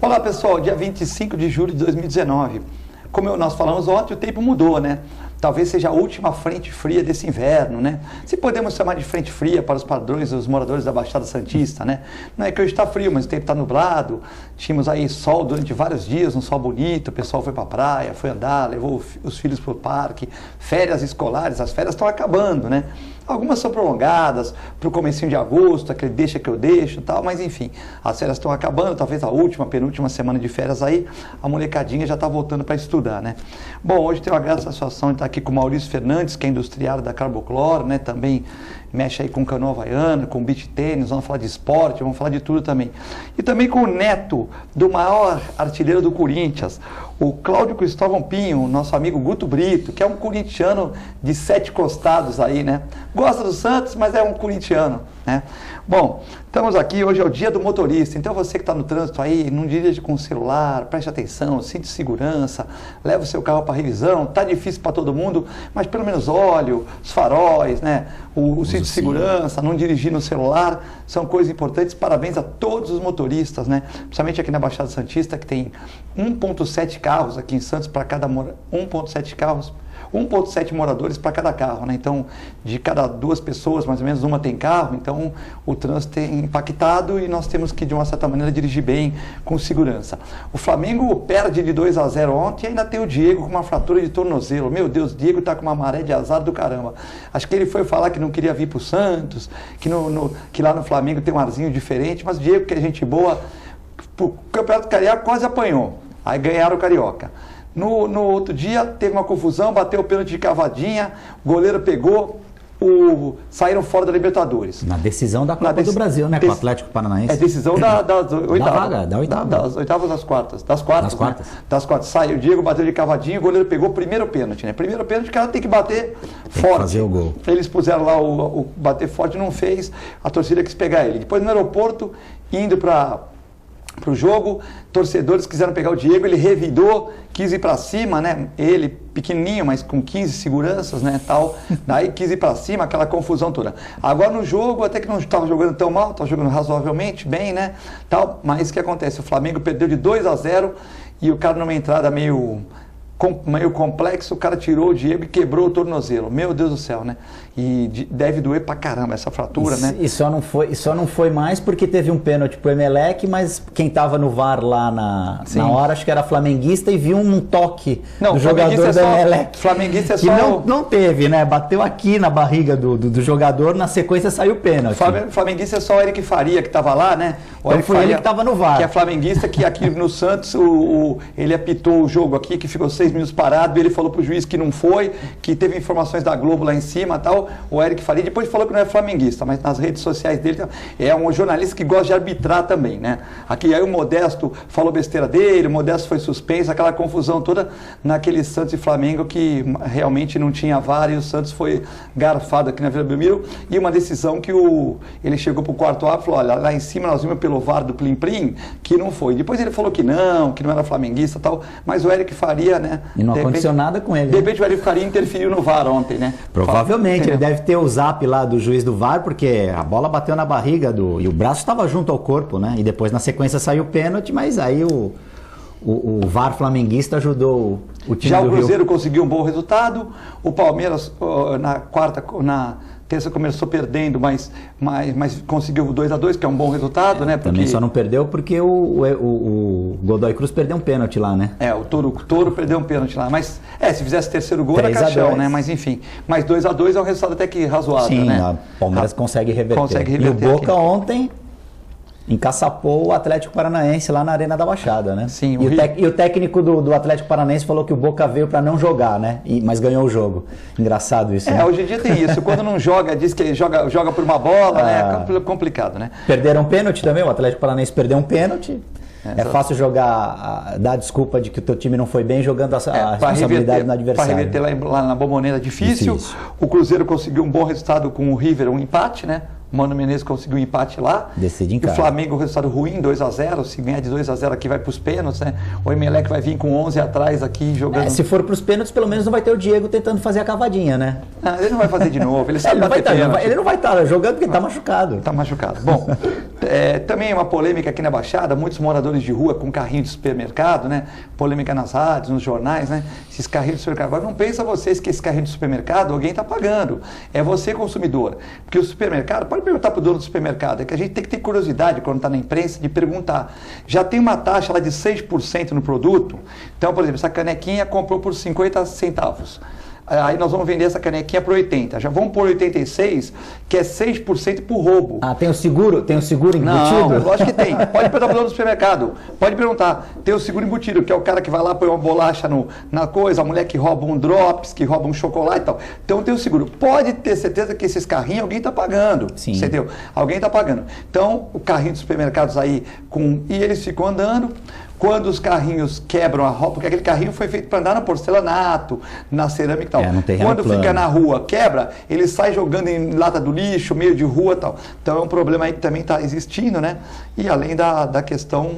Olá pessoal, dia 25 de julho de 2019. Como nós falamos ontem, o tempo mudou, né? Talvez seja a última frente fria desse inverno, né? Se podemos chamar de frente fria para os padrões dos moradores da Baixada Santista, né? Não é que hoje está frio, mas o tempo está nublado. Tínhamos aí sol durante vários dias, um sol bonito, o pessoal foi para a praia, foi andar, levou os filhos para o parque, férias escolares, as férias estão acabando, né? Algumas são prolongadas para o comecinho de agosto, aquele deixa que eu deixo e tal, mas enfim, as férias estão acabando, talvez a última, penúltima semana de férias aí, a molecadinha já está voltando para estudar, né? Bom, hoje tenho a grande satisfação de estar aqui com o Maurício Fernandes, que é industriário da Carbocloro, né? Também mexe aí com canoa havaiana, com beach tênis, vamos falar de esporte, vamos falar de tudo também. E também com o neto do maior artilheiro do Corinthians, o Cláudio Cristóvão Pinho, nosso amigo Guto Brito, que é um corintiano de 7 costados aí, né? Gosta do Santos, mas é um corintiano, né? Bom, estamos aqui, hoje é o dia do motorista, então você que está no trânsito aí, não dirige com o celular, preste atenção, cinto de segurança, leva o seu carro para revisão, tá difícil para todo mundo, mas pelo menos óleo, os faróis, né? O cinto de segurança, não dirigir no celular, são coisas importantes. Parabéns a todos os motoristas, né? Principalmente aqui na Baixada Santista, que tem 1,7 carros aqui em Santos para cada 1,7 carros. 1,7 moradores para cada carro, né? Então, de cada 2 pessoas, mais ou menos, uma tem carro, então o trânsito tem impactado e nós temos que, de uma certa maneira, dirigir bem, com segurança. O Flamengo perde de 2-0 ontem e ainda tem o Diego com uma fratura de tornozelo. Meu Deus, o Diego está com uma maré de azar do caramba. Acho que ele foi falar que não queria vir para o Santos, que lá no Flamengo tem um arzinho diferente, mas o Diego, que é gente boa, o Campeonato Carioca quase apanhou, aí ganharam o Carioca. No outro dia, teve uma confusão, bateu o pênalti de cavadinha, o goleiro pegou, saíram fora da Libertadores. Na decisão da Copa do Brasil, né? Com o Atlético Paranaense. É decisão das oitavas. Da oitava. Das oitavas das quartas. Das quartas. Né? Das quartas. Saiu, o Diego bateu de cavadinha, o goleiro pegou o primeiro pênalti, né? Primeiro pênalti, o cara tem que bater forte. Fazer o gol. Eles puseram lá o bater forte, não fez, a torcida quis pegar ele. Depois no aeroporto, indo para o jogo, torcedores quiseram pegar o Diego, ele revidou, quis ir para cima, né? Ele pequenininho, mas com 15 seguranças, né, tal. Daí quis ir para cima, aquela confusão toda. Agora no jogo, até que não estava jogando tão mal, estava jogando razoavelmente bem, né, tal. Mas o que acontece? O Flamengo perdeu de 2-0 e o cara numa entrada meio complexo, o cara tirou o Diego e quebrou o tornozelo. Meu Deus do céu, né? E deve doer pra caramba essa fratura, né? E só não foi mais porque teve um pênalti pro Emelec, mas quem tava no VAR lá na hora, acho que era flamenguista e viu um toque do jogador do Emelec. Flamenguista é só... Que não teve, né? Bateu aqui na barriga do jogador, na sequência saiu o pênalti. Flamenguista é só o Eric Faria que tava lá, né? Então foi ele que tava no VAR. Que é flamenguista, que aqui no Santos, ele apitou o jogo aqui, que ficou 6 minutos parado, e ele falou pro juiz que não foi, que teve informações da Globo lá em cima e tal, o Eric Faria, depois falou que não é flamenguista, mas nas redes sociais dele é um jornalista que gosta de arbitrar também, né? Aqui aí o Modesto falou besteira dele, o Modesto foi suspenso, aquela confusão toda naquele Santos e Flamengo que realmente não tinha VAR e o Santos foi garfado aqui na Vila Belmiro, e uma decisão que ele chegou pro quarto árbitro e falou, olha, lá em cima nós vimos pelo VAR do Plim Plim, que não foi. Depois ele falou que não era flamenguista e tal, mas o Eric Faria, né? E não aconteceu nada com ele. De repente o Eric Faria interferiu no VAR ontem, né? Provavelmente, ele deve ter o zap lá do juiz do VAR, porque a bola bateu na barriga e o braço estava junto ao corpo, né? E depois na sequência saiu o pênalti, mas aí o VAR flamenguista ajudou o time do Rio. Já o Cruzeiro conseguiu um bom resultado, o Palmeiras na terça começou perdendo, mas conseguiu 2-2, que é um bom resultado, né? Porque... Também só não perdeu porque o Godoy Cruz perdeu um pênalti lá, né? O Touro perdeu um pênalti lá, mas se fizesse terceiro gol era caixão, né? Mas enfim, mas 2-2 é um resultado até que razoável, sim, né? O Palmeiras consegue reverter. E o Boca ontem encaçapou o Atlético Paranaense lá na Arena da Baixada, né? Sim. E o técnico do Atlético Paranaense falou que o Boca veio para não jogar, né? Mas ganhou o jogo. Engraçado isso, né? Hoje em dia tem isso. Quando não joga, diz que joga por uma bola, né? É complicado, né? Perderam um pênalti também, o Atlético Paranaense perdeu um pênalti. É fácil dar desculpa de que o teu time não foi bem jogando a responsabilidade no adversário. Para reverter lá na Bombonera, difícil. O Cruzeiro conseguiu um bom resultado com o River, um empate, né? o Mano Menezes conseguiu um empate lá. Decide em casa. O Flamengo, resultado ruim, 2-0. Se ganhar de 2-0 aqui, vai para os pênaltis, né? O Emelec vai vir com 11 atrás aqui, jogando... Se for para os pênaltis, pelo menos não vai ter o Diego tentando fazer a cavadinha, né? Não, ele não vai fazer de novo, ele sabe ele não vai estar jogando porque está machucado. Está machucado. Bom, também uma polêmica aqui na Baixada, muitos moradores de rua com carrinho de supermercado, né? Polêmica nas rádios, nos jornais, né? Esses carrinhos de supermercado. Agora, não pensa vocês que esse carrinho de supermercado alguém está pagando. É você, consumidor. Porque o supermercado, pode perguntar para o dono do supermercado, é que a gente tem que ter curiosidade quando está na imprensa de perguntar. Já tem uma taxa lá de 6% no produto? Então, por exemplo, essa canequinha comprou por 50 centavos. Aí nós vamos vender essa canequinha por 80. Já vamos por 86, que é 6% por roubo. Ah, tem o seguro embutido? Não, lógico que tem. Pode perguntar para o dono do supermercado. Pode perguntar. Tem o seguro embutido, que é o cara que vai lá, põe uma bolacha na coisa, a mulher que rouba um drops, que rouba um chocolate e tal. Então tem o seguro. Pode ter certeza que esses carrinhos alguém está pagando. Sim. Entendeu? Alguém está pagando. Então, o carrinho dos supermercados aí, e eles ficam andando. Quando os carrinhos quebram a roda, porque aquele carrinho foi feito para andar no porcelanato, na cerâmica e tal. Quando fica na rua, quebra, ele sai jogando em lata do lixo, meio de rua e tal. Então é um problema aí que também está existindo, né? E além da questão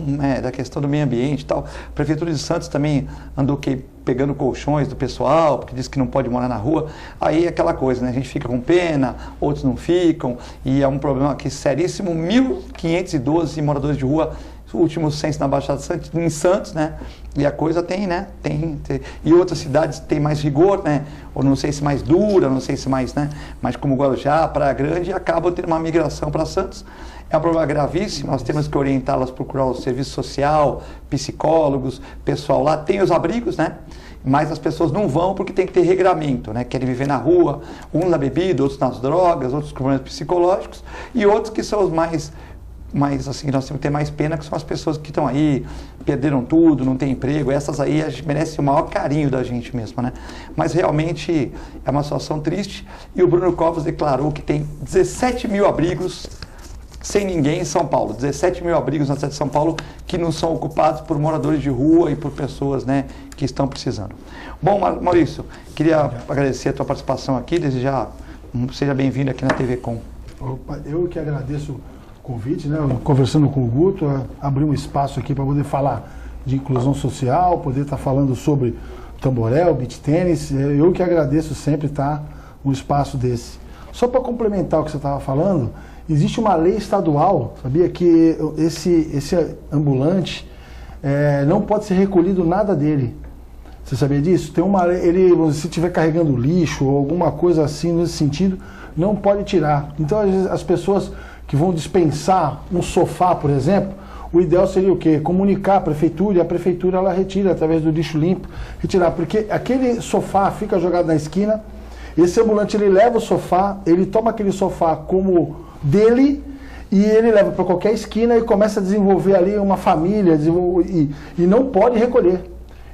do meio ambiente e tal. A Prefeitura de Santos também andou pegando colchões do pessoal, porque diz que não pode morar na rua. Aí é aquela coisa, né? A gente fica com pena, outros não ficam, e é um problema aqui seríssimo. 1.512 moradores de rua, o último censo na Baixada em Santos, né? E a coisa tem, né? Tem. E outras cidades têm mais rigor, né? Ou não sei se mais dura, não sei se mais, né? Mas como Guarujá, Praia Grande, acabam tendo uma migração para Santos. É um problema gravíssimo, nós temos que orientá-las a procurar o serviço social, psicólogos, pessoal lá. Tem os abrigos, né? Mas as pessoas não vão porque tem que ter regramento, né? Querem viver na rua, uns na bebida, outros nas drogas, outros com problemas psicológicos, e outros que são os mais assim, nós temos que ter mais pena, que são as pessoas que estão aí, perderam tudo, não tem emprego. Essas aí a gente merece o maior carinho da gente mesmo, né? Mas realmente é uma situação triste, e o Bruno Covas declarou que tem 17 mil abrigos sem ninguém em São Paulo, 17 mil abrigos na cidade de São Paulo que não são ocupados por moradores de rua e por pessoas, né, que estão precisando. Bom, Maurício, queria agradecer a tua participação aqui, desejar, seja bem-vindo aqui na TV Com. Opa, eu que agradeço o convite, né, conversando com o Guto, abrir um espaço aqui para poder falar de inclusão social, poder estar falando sobre tamborel, beach tênis. Eu que agradeço sempre estar um espaço desse. Só para complementar o que você estava falando, existe uma lei estadual, sabia, que esse ambulante não pode ser recolhido nada dele. Você sabia disso? Tem uma lei, se estiver carregando lixo ou alguma coisa assim nesse sentido, não pode tirar. Então, às vezes, as pessoas que vão dispensar um sofá, por exemplo, o ideal seria o quê? Comunicar à prefeitura, e a prefeitura ela retira através do lixo limpo, retirar, porque aquele sofá fica jogado na esquina, esse ambulante ele leva o sofá, ele toma aquele sofá como dele e ele leva para qualquer esquina e começa a desenvolver ali uma família e não pode recolher.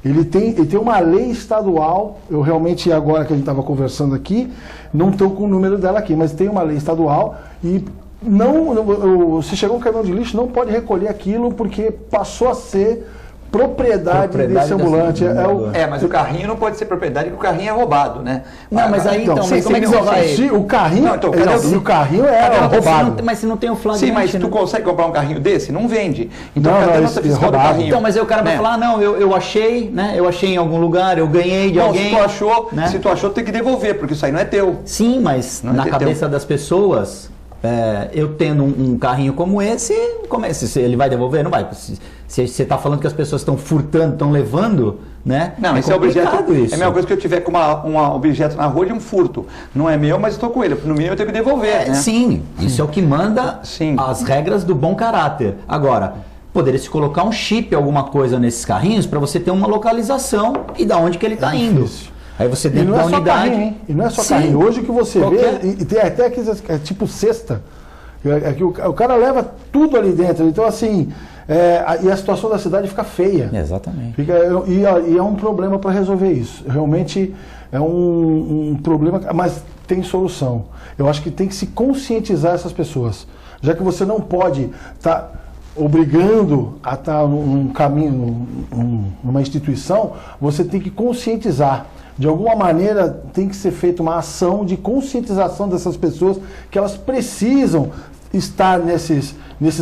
Ele tem uma lei estadual, eu realmente agora que a gente estava conversando aqui, não estou com o número dela aqui, mas tem uma lei estadual e se chegar um caminhão de lixo não pode recolher aquilo porque passou a ser propriedade desse ambulante. Mas o carrinho não pode ser propriedade porque o carrinho é roubado, né? Não, mas aí então, mas como é que você vai... O carrinho, o carrinho é roubado. Mas se não tem o flagrante... Sim, mas tu consegue comprar um carrinho desse? Não vende. Então, cadê a nota fiscal do carrinho? Então, mas aí o cara vai falar, não, eu achei, né? Eu achei em algum lugar, eu ganhei de alguém. Se tu achou, tem que devolver, porque isso aí não é teu. Sim, mas na cabeça das pessoas... eu tendo um carrinho como esse, se ele vai devolver? Não vai. Se você está falando que as pessoas estão furtando, estão levando, né? Não, esse é objeto. Isso. É a mesma coisa que eu tiver com um objeto na rua de um furto. Não é meu, mas estou com ele. No mínimo eu tenho que devolver. Né? Sim, isso é o que manda as regras do bom caráter. Agora, poderia se colocar um chip, alguma coisa nesses carrinhos, para você ter uma localização e da onde que ele está indo. Aí você dentro da unidade... Carrinho, e não é só carrinho. Hoje o que você vê, e tem até aqui, tipo cesta, que o cara leva tudo ali dentro. Então, assim, e a situação da cidade fica feia. Exatamente. E é um problema para resolver isso. Realmente é um problema, mas tem solução. Eu acho que tem que se conscientizar essas pessoas. Já que você não pode estar obrigando a estar num caminho, numa instituição, você tem que conscientizar. De alguma maneira tem que ser feita uma ação de conscientização dessas pessoas que elas precisam estar nesses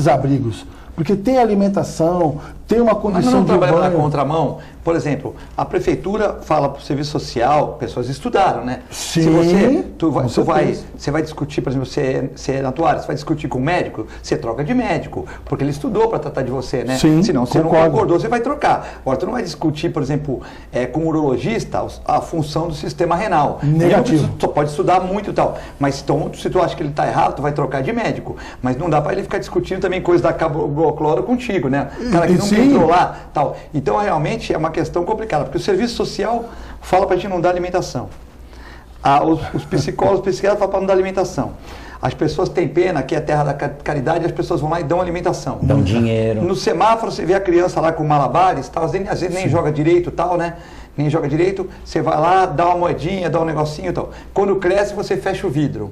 abrigos. Porque tem alimentação, tem uma condição mas não de trabalha na banho. contramão. Por exemplo, a prefeitura fala para o serviço social, pessoas estudaram, né? Sim, Se você, com certeza. você vai discutir, por exemplo, você é na tua área, você vai discutir com um médico, você troca de médico, porque ele estudou para tratar de você, né? Sim, senão você concordo. não concordou, você vai trocar. Agora, tu não vai discutir, por exemplo, com um urologista a função do sistema renal. Negativo. Tu pode estudar muito e tal, mas então, se tu acha que ele está errado, tu vai trocar de médico. Mas não dá para ele ficar discutindo também coisas da cloro contigo, né? O cara que nunca entrou lá, tal. Então, realmente, é uma questão complicada, porque o serviço social fala para a gente não dar alimentação. Os psicólogos, os psiquiatras falam para não dar alimentação. As pessoas têm pena, que é a terra da caridade, as pessoas vão lá e dão alimentação. Dão dinheiro. No semáforo, você vê a criança lá com malabares, tal, às vezes nem joga direito, tal, né? Nem joga direito, você vai lá, dá uma moedinha, dá um negocinho e tal. Quando cresce, você fecha o vidro.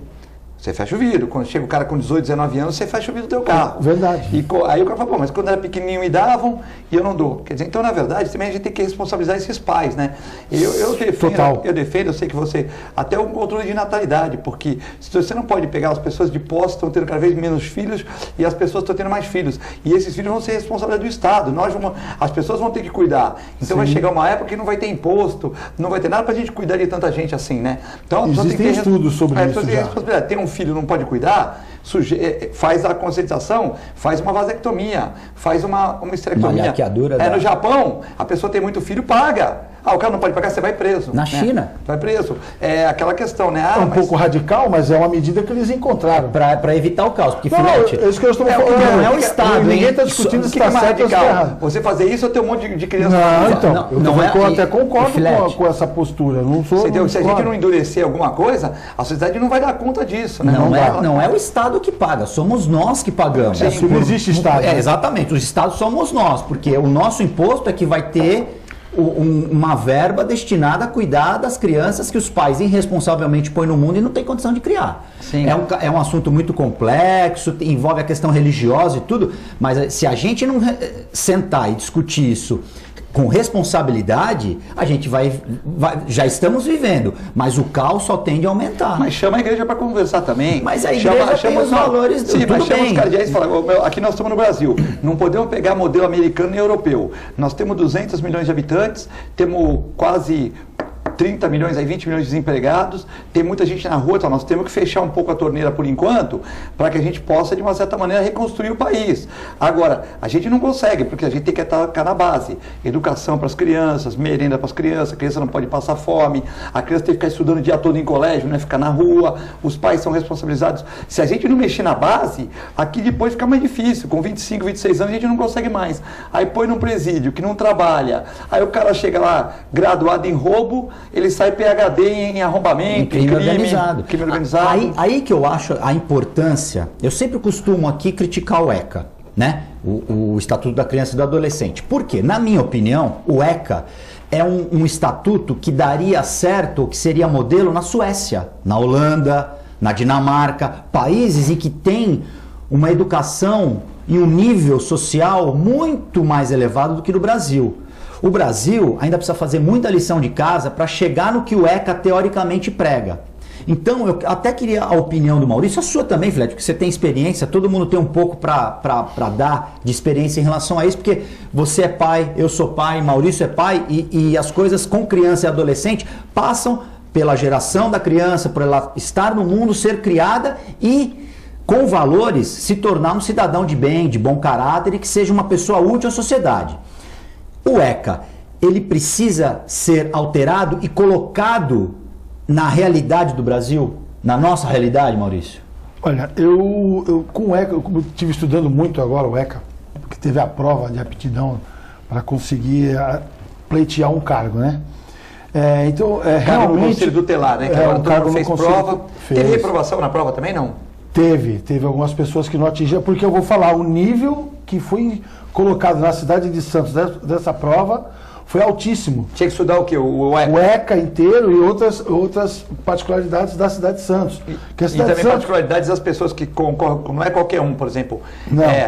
Você fecha o vidro. Quando chega o cara com 18, 19 anos, você fecha o vidro do teu carro. Verdade. E aí o cara fala, pô, mas quando era pequenininho me davam e eu não dou. Quer dizer, então, na verdade, também a gente tem que responsabilizar esses pais, né? Eu defendo, eu sei que você, até o controle de natalidade, porque se você não pode pegar as pessoas de posse, estão tendo cada vez menos filhos e as pessoas estão tendo mais filhos. E esses filhos vão ser responsabilidade do Estado. As pessoas vão ter que cuidar. Então vai chegar uma época que não vai ter imposto, não vai ter nada pra gente cuidar de tanta gente assim, né? Então, existem estudos sobre isso já. Tem um filho não pode cuidar, faz a conscientização, faz uma vasectomia, faz uma esterectomia. Uma laqueadura no Japão, a pessoa tem muito filho, paga. O cara não pode pagar, você vai preso. Na China. Vai preso. É aquela questão, né? É um pouco radical, mas é uma medida que eles encontraram. Para evitar o caos. Porque, Não, filhote, é isso que eu estou falando. não é o Estado, Ninguém hein? está discutindo se O que é está mais certo ou se está radical? errado. Você fazer isso ou ter um monte de criança? Não, então. Eu até concordo filhote. com essa postura. Não sou. Se a gente não endurecer alguma coisa, a sociedade não vai dar conta disso, né? Não é o Estado que paga, somos nós que pagamos. Sim, não existe Estado. Exatamente, os Estados somos nós, porque o nosso imposto é que vai ter uma verba destinada a cuidar das crianças que os pais irresponsavelmente põem no mundo e não tem condição de criar. Sim. É um assunto muito complexo, envolve a questão religiosa e tudo, mas se a gente não sentar e discutir isso com responsabilidade, a gente já estamos vivendo, mas o caos só tende a aumentar. Mas chama a igreja para conversar também. Mas a igreja tem os valores... Sim, mas chama os cardeais e fala, aqui nós estamos no Brasil, não podemos pegar modelo americano nem europeu. Nós temos 200 milhões de habitantes, temos quase 30 milhões, aí 20 milhões de desempregados, tem muita gente na rua, então nós temos que fechar um pouco a torneira por enquanto, para que a gente possa, de uma certa maneira, reconstruir o país. Agora, a gente não consegue, porque a gente tem que estar na base. Educação para as crianças, merenda para as crianças, a criança não pode passar fome, a criança tem que ficar estudando o dia todo em colégio, não é ficar na rua, os pais são responsabilizados. Se a gente não mexer na base, aqui depois fica mais difícil, com 25, 26 anos a gente não consegue mais. Aí põe num presídio, que não trabalha, aí o cara chega lá, graduado em roubo, ele sai PhD em arrombamento, em crime organizado. Crime organizado. Aí que eu acho a importância, eu sempre costumo aqui criticar o ECA, né? O Estatuto da Criança e do Adolescente. Por quê? Na minha opinião, o ECA é um estatuto que daria certo, que seria modelo na Suécia, na Holanda, na Dinamarca, países em que tem uma educação e um nível social muito mais elevado do que no Brasil. O Brasil ainda precisa fazer muita lição de casa para chegar no que o ECA teoricamente prega. Então, eu até queria a opinião do Maurício, a sua também, Fred, porque você tem experiência, todo mundo tem um pouco para dar de experiência em relação a isso, porque você é pai, eu sou pai, Maurício é pai, e as coisas com criança e adolescente passam pela geração da criança, por ela estar no mundo, ser criada e, com valores, se tornar um cidadão de bem, de bom caráter e que seja uma pessoa útil à sociedade. O ECA, ele precisa ser alterado e colocado na realidade do Brasil, na nossa realidade, Maurício? Olha, eu com o ECA, eu estive estudando muito agora o ECA, porque teve a prova de aptidão para conseguir pleitear um cargo, né? Então, realmente... no Conselho Tutelar, né? Que agora todo mundo fez prova. Fez. Teve reprovação na prova também, não? Teve algumas pessoas que não atingiram, porque eu vou falar, o nível que foi colocado na cidade de Santos dessa prova foi altíssimo. Tinha que estudar o quê? O ECA? O ECA inteiro e outras particularidades da cidade de Santos. E também particularidades das pessoas que concorrem, não é qualquer um, por exemplo.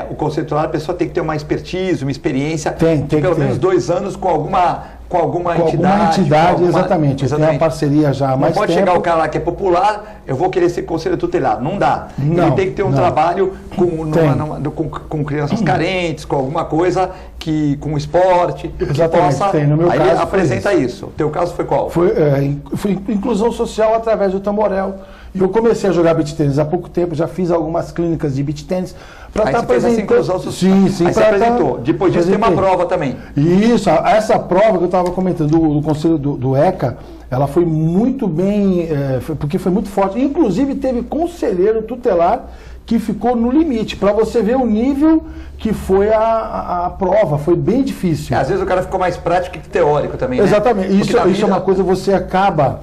O Conselho Tutelar, a pessoa tem que ter uma expertise, uma experiência tem de pelo menos 2 anos com alguma com alguma Com entidade. alguma entidade, com alguma... exatamente. Tem uma parceria já há mais tempo. Não pode chegar o cara lá que é popular, eu vou querer ser conselheiro tutelar. Não dá. Não, ele tem que ter um trabalho com crianças carentes, com alguma coisa com esporte. Exatamente, que possa, tem. No meu aí caso ele apresenta isso. O teu caso foi qual? Foi inclusão social através do Tamborel. E eu comecei a jogar beach tênis há pouco tempo, já fiz algumas clínicas de beach tênis para estar apresentando. Essa inclusão social. Sim, aí você apresentou. Depois disso tem uma prova também. Isso, essa prova que eu estava comentando do conselho do ECA, ela foi muito bem, porque foi muito forte. Inclusive teve conselheiro tutelar que ficou no limite, para você ver o nível que foi a prova, foi bem difícil. Às vezes o cara ficou mais prático que teórico também, né? Exatamente, isso é uma coisa, você acaba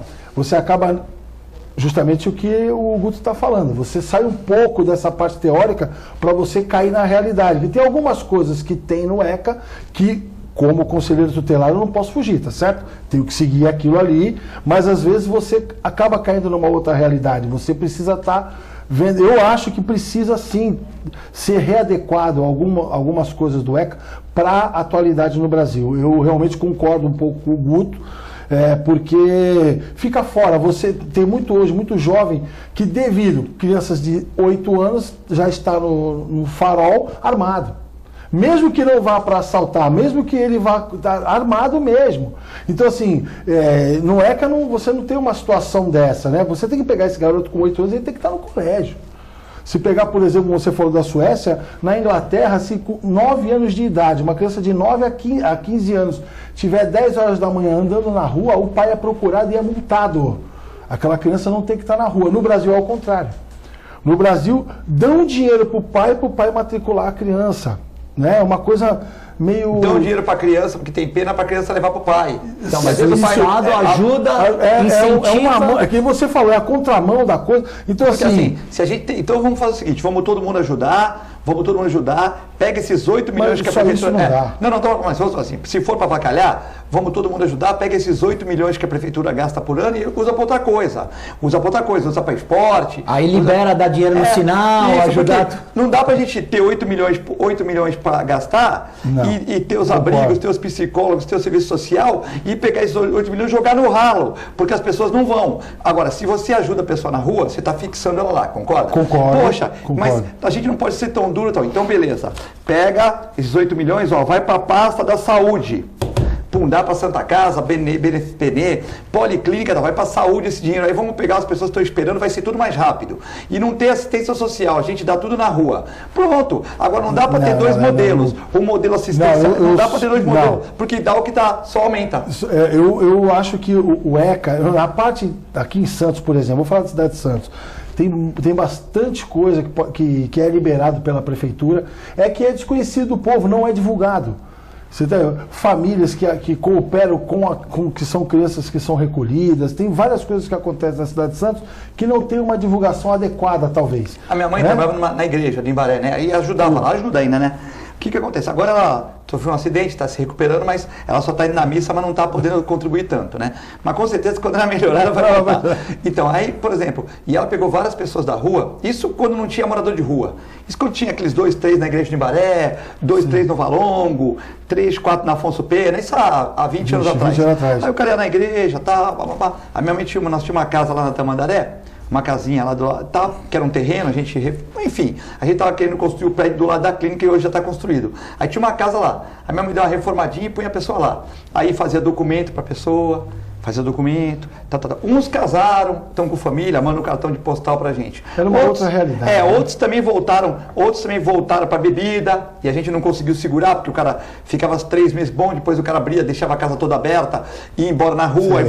justamente o que o Guto está falando, você sai um pouco dessa parte teórica para você cair na realidade. E tem algumas coisas que tem no ECA que, como conselheiro tutelar, eu não posso fugir, tá certo? Tenho que seguir aquilo ali, mas às vezes você acaba caindo numa outra realidade, você precisa estar vendo. Eu acho que precisa sim ser readequado algumas coisas do ECA para a atualidade no Brasil. Eu realmente concordo um pouco com o Guto, porque fica fora. Você tem hoje muito jovem que, devido crianças de 8 anos, já está no farol armado. Mesmo que não vá para assaltar, mesmo que ele vá armado mesmo. Então, assim, no ECA você não tem uma situação dessa, né? Você tem que pegar esse garoto com 8 anos, ele tem que estar no colégio. Se pegar, por exemplo, como você falou da Suécia, na Inglaterra, se com 9 anos de idade, uma criança de 9 a 15 anos, tiver 10 horas da manhã andando na rua, o pai é procurado e é multado. Aquela criança não tem que estar na rua. No Brasil é ao contrário. No Brasil, dão dinheiro para o pai matricular a criança. É uma coisa meio... Dão dinheiro para a criança, porque tem pena para a criança levar para o pai. Então, mas o Estado ajuda, incentiva... É que você falou, é a contramão da coisa. Então, porque, assim, se a gente tem, então vamos fazer o seguinte, vamos todo mundo ajudar, pega esses 8 milhões que a prefeitura... Mas vamos assim, se for para avacalhar, vamos todo mundo ajudar, pega esses 8 milhões que a prefeitura gasta por ano e usa para outra coisa. Usa para esporte. Aí libera, dá dinheiro no sinal, ajudar... Não dá para a gente ter 8 milhões para gastar e ter os abrigos, ter os psicólogos, ter o serviço social e pegar esses 8 milhões e jogar no ralo, porque as pessoas não vão. Agora, se você ajuda a pessoa na rua, você está fixando ela lá, concorda? Concordo. Poxa, mas a gente não pode ser tão duro. Então, beleza. Pega esses 8 milhões, vai para a pasta da saúde. Dá para Santa Casa, BNPP, Policlínica, vai para a saúde esse dinheiro. Aí vamos pegar as pessoas que estão esperando, vai ser tudo mais rápido. E não ter assistência social, a gente dá tudo na rua. Pronto. Agora não dá para ter dois modelos. O modelo assistencial, não dá para ter dois modelos, porque dá o que dá, só aumenta. Eu acho que o ECA, a parte aqui em Santos, por exemplo, vou falar da cidade de Santos, tem bastante coisa que é liberado pela prefeitura, que é desconhecido do povo, não é divulgado. Você tem famílias que cooperam com que são crianças que são recolhidas, tem várias coisas que acontecem na cidade de Santos que não tem uma divulgação adequada, talvez. A minha mãe trabalhava na igreja de Imbaré, né? Aí ajudava lá, ajuda ainda, né? O que acontece? Agora ela sofreu um acidente, está se recuperando, mas ela só está indo na missa, mas não está podendo contribuir tanto, né? Mas com certeza quando ela melhorar, ela vai voltar. Então, aí, por exemplo, e ela pegou várias pessoas da rua, isso quando não tinha morador de rua. Isso quando tinha aqueles 2, 3 na igreja de Imbaré, 2, 3 no Valongo, 3, 4 na Afonso Pena, isso há 20 anos atrás. Aí o cara ia na igreja, A minha mãe nós tínhamos uma casa lá na Tamandaré, uma casinha lá do lado, que era um terreno, enfim, a gente estava querendo construir o prédio do lado da clínica e hoje já está construído. Aí tinha uma casa lá, a minha mãe deu uma reformadinha e punha a pessoa lá. Aí fazia documento para a pessoa, Uns casaram, estão com família, mandam um cartão de postal pra gente. Era uma outra realidade. Outros também voltaram para bebida, e a gente não conseguiu segurar, porque o cara ficava 3 meses bom, depois o cara abria, deixava a casa toda aberta, ia embora na rua,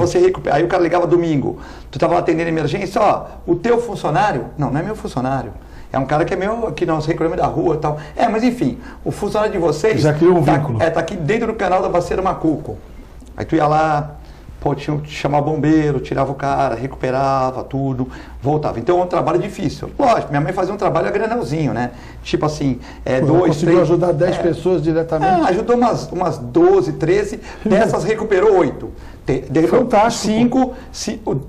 aí o cara ligava domingo. Tu estava atendendo emergência, o teu funcionário, não é meu funcionário. É um cara que é meu, que nós reclamamos da rua e tal. Mas enfim, o funcionário de vocês... Já criou um vínculo. Tá aqui dentro do canal da Baceira Macuco. Aí tu ia lá... tinha que chamar bombeiro, tirava o cara, recuperava tudo, voltava. Então é um trabalho difícil. Lógico, minha mãe fazia um trabalho a granelzinho, né? Tipo assim, 2, 3... Conseguiu ajudar 10 pessoas diretamente? Ajudou umas 12, 13, dessas recuperou 8. Fantástico.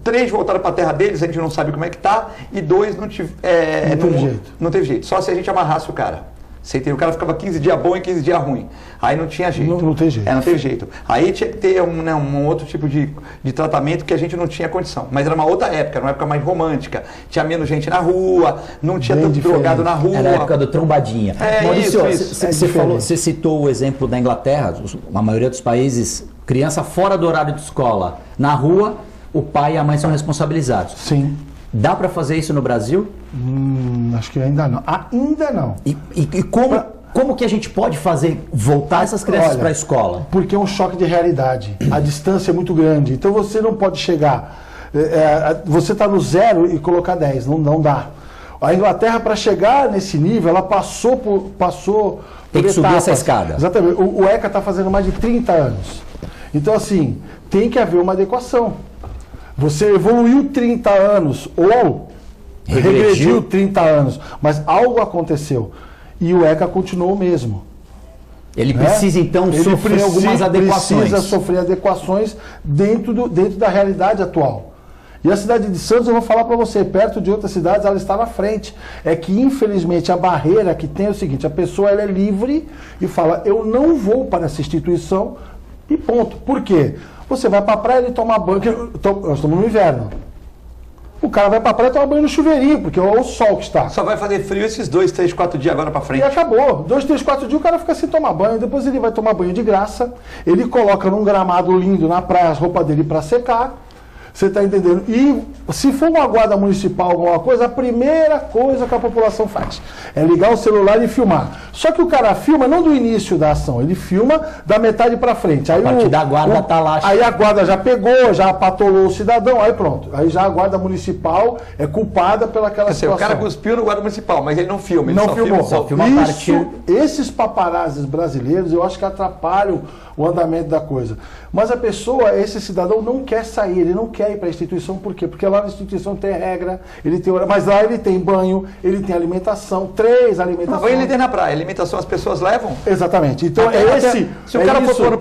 3 voltaram para a terra deles, a gente não sabe como é que tá, e 2 não teve jeito. Não teve jeito, só se a gente amarrasse o cara. Você entendeu? O cara ficava 15 dias bom e 15 dias ruim. Aí não tinha jeito. Não tem jeito. Não teve jeito. Aí tinha que ter um outro tipo de tratamento que a gente não tinha condição. Mas era uma outra época, uma época mais romântica. Tinha menos gente na rua, não tinha tanto drogado na rua. Era a época do trombadinha. Maurício, você citou o exemplo da Inglaterra, a maioria dos países, criança fora do horário de escola, na rua, o pai e a mãe são responsabilizados. Sim. Dá para fazer isso no Brasil? Acho que ainda não. Ainda não. E como que a gente pode fazer voltar essas crianças para a escola? Porque é um choque de realidade. A distância é muito grande. Então você não pode chegar... você está no 0 e colocar 10. Não dá. A Inglaterra, para chegar nesse nível, ela passou por tem que etapas. subir essa escada. Exatamente. O ECA está fazendo mais de 30 anos. Então, assim, tem que haver uma adequação. Você evoluiu 30 anos ou regrediu 30 anos, mas algo aconteceu. E o ECA continuou o mesmo. Ele precisa, então, sofrer algumas adequações. Precisa sofrer adequações dentro da realidade atual. E a cidade de Santos, eu vou falar para você, perto de outras cidades, ela está na frente. É que, infelizmente, a barreira que tem é o seguinte, a pessoa ela é livre e fala, eu não vou para essa instituição e ponto. Por quê? Você vai para a praia e toma banho, nós estamos no inverno. O cara vai pra praia e toma banho no chuveirinho, porque é o sol que está. Só vai fazer frio esses 2, 3, 4 dias agora pra frente. E acabou. 2, 3, 4 dias o cara fica sem tomar banho, depois ele vai tomar banho de graça, ele coloca num gramado lindo na praia as roupas dele para secar. Você está entendendo? E se for uma guarda municipal, alguma coisa, a primeira coisa que a população faz é ligar o celular e filmar. Só que o cara filma não do início da ação, ele filma da metade para frente. Aí a partir da guarda tá lá. Aí a guarda já pegou, já patolou o cidadão, aí pronto. Aí já a guarda municipal é culpada pelaquela situação. O cara cuspiu no guarda municipal, mas ele não filma, ele não só filmou. Só filma a partir... Esses paparazzis brasileiros, eu acho que atrapalham o andamento da coisa. Mas a pessoa, esse cidadão não quer sair, ele não quer ir para a instituição, por quê? Porque lá na instituição tem regra, ele tem hora, mas lá ele tem banho, ele tem alimentação, 3 alimentações. Banho ele tem na praia, alimentação as pessoas levam? Exatamente. Então se o cara for pôr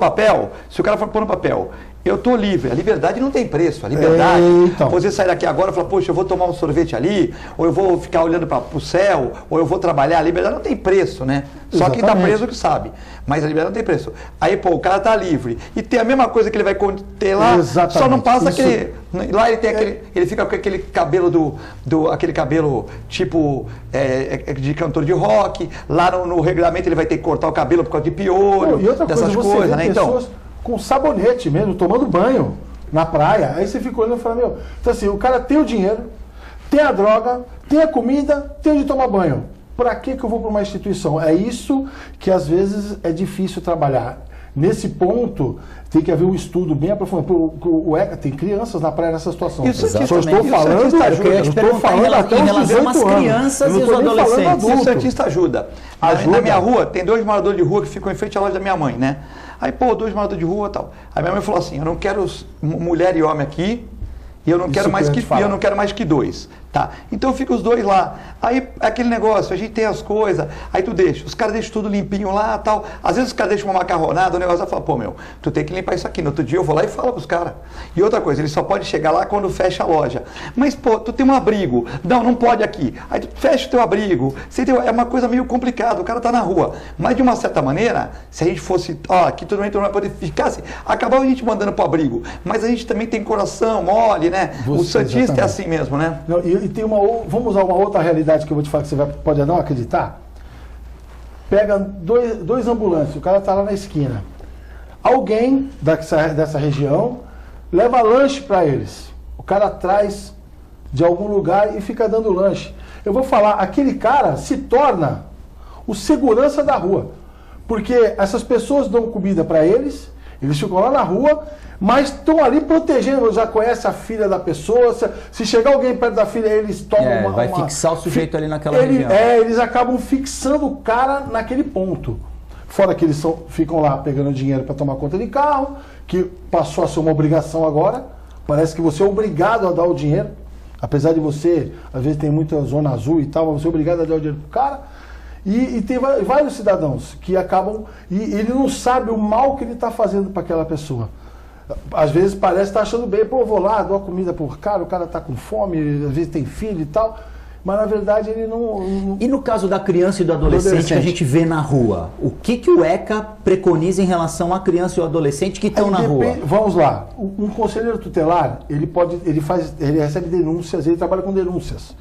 no papel, eu estou livre. A liberdade não tem preço. A liberdade, você sair daqui agora e falar, poxa, eu vou tomar um sorvete ali, ou eu vou ficar olhando para o céu, ou eu vou trabalhar. A liberdade não tem preço, né? Só quem está preso que sabe. Mas a liberdade não tem preço. Aí, pô, o cara está livre. E tem a mesma coisa que ele vai ter lá, só não passa aquele... Lá ele tem ele fica com aquele cabelo aquele cabelo tipo de cantor de rock. Lá no regulamento ele vai ter que cortar o cabelo por causa de piolho, e outra dessas coisa, coisas, né? Então, com sabonete mesmo, tomando banho na praia. Aí você fica olhando e fala, meu... Então assim, o cara tem o dinheiro, tem a droga, tem a comida, tem onde tomar banho. Pra que eu vou para uma instituição? É isso que às vezes é difícil trabalhar. Nesse ponto, tem que haver um estudo bem aprofundado. O ECA tem crianças na praia nessa situação. Isso só estou falando, eu estou falando até em relação às crianças e os adolescentes. E o Santista ajuda. Na minha rua, tem 2 moradores de rua que ficam em frente à loja da minha mãe, né? Aí, 2 moradores de rua e tal. Aí minha mãe falou assim, eu não quero mulher e homem aqui, e eu não quero mais que 2. Tá, então fica os 2 lá. Aí aquele negócio, a gente tem as coisas, aí tu deixa, os caras deixam tudo limpinho lá e tal. Às vezes os caras deixam uma macarronada, o negócio vai falar, pô, meu, tu tem que limpar isso aqui. No outro dia eu vou lá e falo pros caras. E outra coisa, ele só pode chegar lá quando fecha a loja. Mas, pô, tu tem um abrigo. Não pode aqui. Aí tu fecha o teu abrigo. É uma coisa meio complicada, o cara tá na rua. Mas de uma certa maneira, se a gente fosse, aqui todo mundo não vai poder ficar assim, acabava a gente mandando pro abrigo. Mas a gente também tem coração mole, né? O Santista é assim mesmo, né? Não, e tem vamos usar uma outra realidade que eu vou te falar que você pode não acreditar. Pega dois ambulantes, o cara está lá na esquina. Alguém dessa região leva lanche para eles. O cara traz de algum lugar e fica dando lanche. Eu vou falar, aquele cara se torna o segurança da rua. Porque essas pessoas dão comida para eles, eles ficam lá na rua, mas estão ali protegendo, já conhece a filha da pessoa, se chegar alguém perto da filha, eles tomam vai fixar o sujeito ali naquela região. Eles acabam fixando o cara naquele ponto. Fora que eles ficam lá pegando dinheiro para tomar conta de carro, que passou a ser uma obrigação agora, parece que você é obrigado a dar o dinheiro, apesar de você, às vezes tem muita zona azul e tal, mas você é obrigado a dar o dinheiro pro cara. E tem vários cidadãos que acabam, e ele não sabe o mal que ele está fazendo para aquela pessoa. Às vezes parece estar achando bem, pô, vou lá, dou a comida pro cara, o cara está com fome, às vezes tem filho e tal. mas na verdade ele não... E no caso da criança e do adolescente que a gente vê na rua, o que o ECA preconiza em relação à criança e ao adolescente que estão na rua? Vamos lá, um conselheiro tutelar, ele recebe denúncias, ele trabalha com denúncias.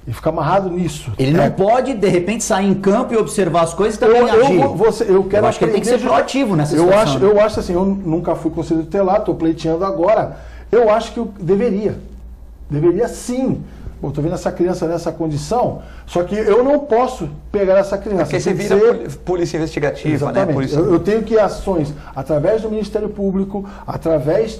Ele fica amarrado nisso. Ele não pode, de repente, sair em campo e observar as coisas e também agir. Eu acho que ele tem que ser proativo nessa situação. Eu acho assim, eu nunca fui conselheiro tutelar, estou pleiteando agora. Eu acho que eu deveria. Deveria sim. Estou vendo essa criança nessa condição, só que eu não posso pegar essa criança. Porque você vira polícia investigativa, exatamente, né? Polícia... Eu tenho que ir ações através do Ministério Público, através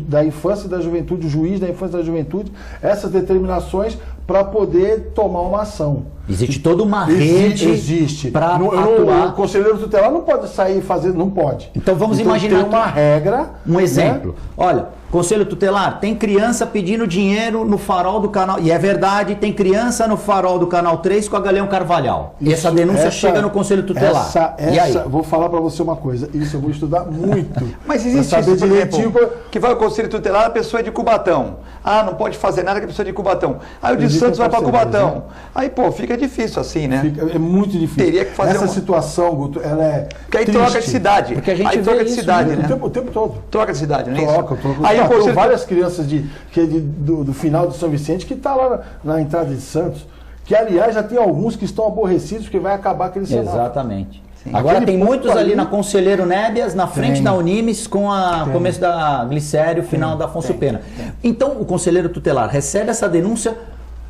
da infância e da juventude, o juiz da infância e da juventude, essas determinações para poder tomar uma ação. Existe toda uma rede para atuar. O conselheiro tutelar não pode sair fazendo, não pode. Então vamos imaginar tem uma regra. Um exemplo. Né? Olha, conselho tutelar, tem criança pedindo dinheiro no farol do canal, e é verdade, tem criança no farol do canal 3 com a Galeão Carvalhal. E essa denúncia chega no conselho tutelar. E aí? Vou falar para você uma coisa, isso eu vou estudar muito. Mas existe isso, por exemplo, que vai ao conselho tutelar, a pessoa é de Cubatão. Ah, não pode fazer nada que a pessoa é de Cubatão. Aí o de Santos vai para Cubatão. Né? Aí, pô, fica difícil assim, né? É muito difícil. Teria que fazer essa situação, Guto, ela é porque aí troca de cidade. Porque a gente aí troca de cidade, né? O tempo todo. Troca de cidade, não é troca. Aí tem várias crianças do final de São Vicente que está lá na entrada de Santos, que aliás já tem alguns que estão aborrecidos porque vai acabar aquele semáforo. Exatamente. Sim. Agora tem muitos ali na Conselheiro Nébias, na frente da Unimes, com o começo da Glicério, final da Afonso Pena. Então o conselheiro tutelar recebe essa denúncia.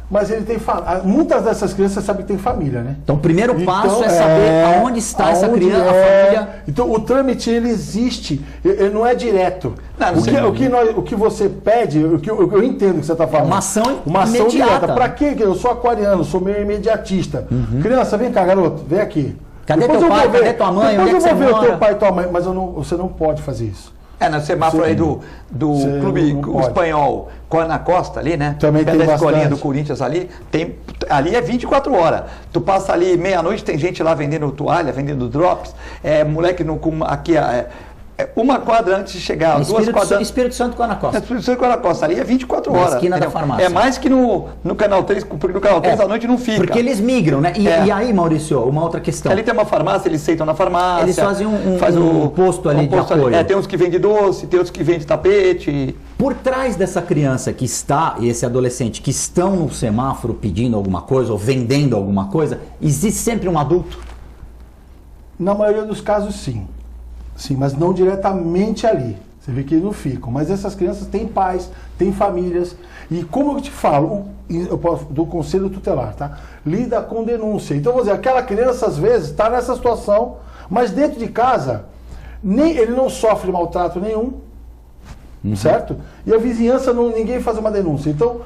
Mas ele tem muitas dessas crianças sabem que tem família, né? Então o primeiro passo é saber aonde está essa criança, a família. Então o trâmite ele existe, ele não é direto. O que você pede, eu entendo que você está falando. Uma ação imediata. Para quê? Eu sou aquariano, sou meio imediatista. Criança, vem cá, garoto, vem aqui. Cadê teu pai? Cadê tua mãe? Depois eu vou ver o teu pai e tua mãe, mas você não pode fazer isso. No semáforo aí do clube espanhol com a Ana Costa ali, né? Também tem da escolinha bastante. do Corinthians ali, ali é 24 horas. Tu passa ali meia-noite, tem gente lá vendendo toalha, vendendo drops, moleque aqui uma quadra antes de chegar, duas quadras. Espírito Santo com a Ana Costa. Espírito Santo com a Ana Costa, ali é 24 horas. Na esquina da farmácia. É mais que no Canal 3, porque no Canal 3 à noite não fica. Porque eles migram, né? E aí, Maurício, uma outra questão. Ali tem uma farmácia, eles sentam na farmácia. Eles fazem um posto ali de apoio. Tem uns que vendem doce, tem outros que vendem tapete. Por trás dessa criança que está, e esse adolescente que estão no semáforo pedindo alguma coisa ou vendendo alguma coisa, existe sempre um adulto? Na maioria dos casos, sim. Sim, mas não diretamente ali. Você vê que eles não ficam. Mas essas crianças têm pais, têm famílias. E como eu te falo, do conselho tutelar, tá? Lida com denúncia. Então, vamos dizer, aquela criança, às vezes, está nessa situação, mas dentro de casa, ele não sofre maltrato nenhum, certo? E a vizinhança, ninguém faz uma denúncia. Então,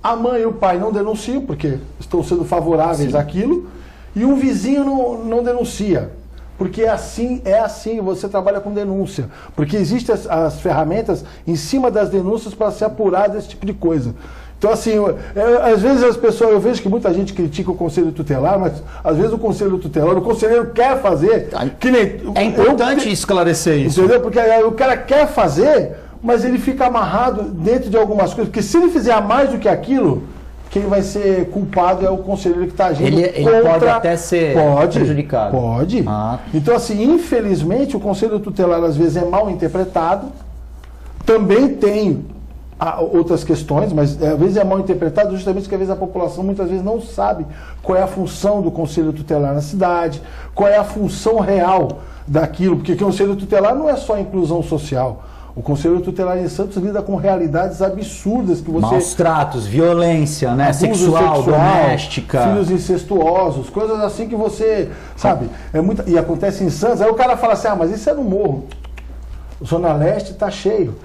a mãe e o pai não denunciam, porque estão sendo favoráveis àquilo, e um vizinho não denuncia. Porque é assim, você trabalha com denúncia. Porque existem as ferramentas em cima das denúncias para ser apurado esse tipo de coisa. Então, assim, às vezes as pessoas, eu vejo que muita gente critica o conselho tutelar, mas às vezes o conselho tutelar, o conselheiro quer fazer, que nem... É importante esclarecer isso. Entendeu? Porque o cara quer fazer, mas ele fica amarrado dentro de algumas coisas. Porque se ele fizer mais do que aquilo, quem vai ser culpado é o conselheiro que está agindo ele pode até ser prejudicado. Pode. Então, assim, infelizmente, o conselho tutelar às vezes é mal interpretado. Também tem outras questões, mas às vezes é mal interpretado justamente porque às vezes a população muitas vezes não sabe qual é a função do conselho tutelar na cidade, qual é a função real daquilo, porque o conselho tutelar não é só inclusão social. O Conselho Tutelar em Santos lida com realidades absurdas que você... Maus tratos, violência, né? Sexual, doméstica. Filhos incestuosos, coisas assim que você... Sabe? E acontece em Santos. Aí o cara fala assim, mas isso é no Morro. Zona Leste está cheio.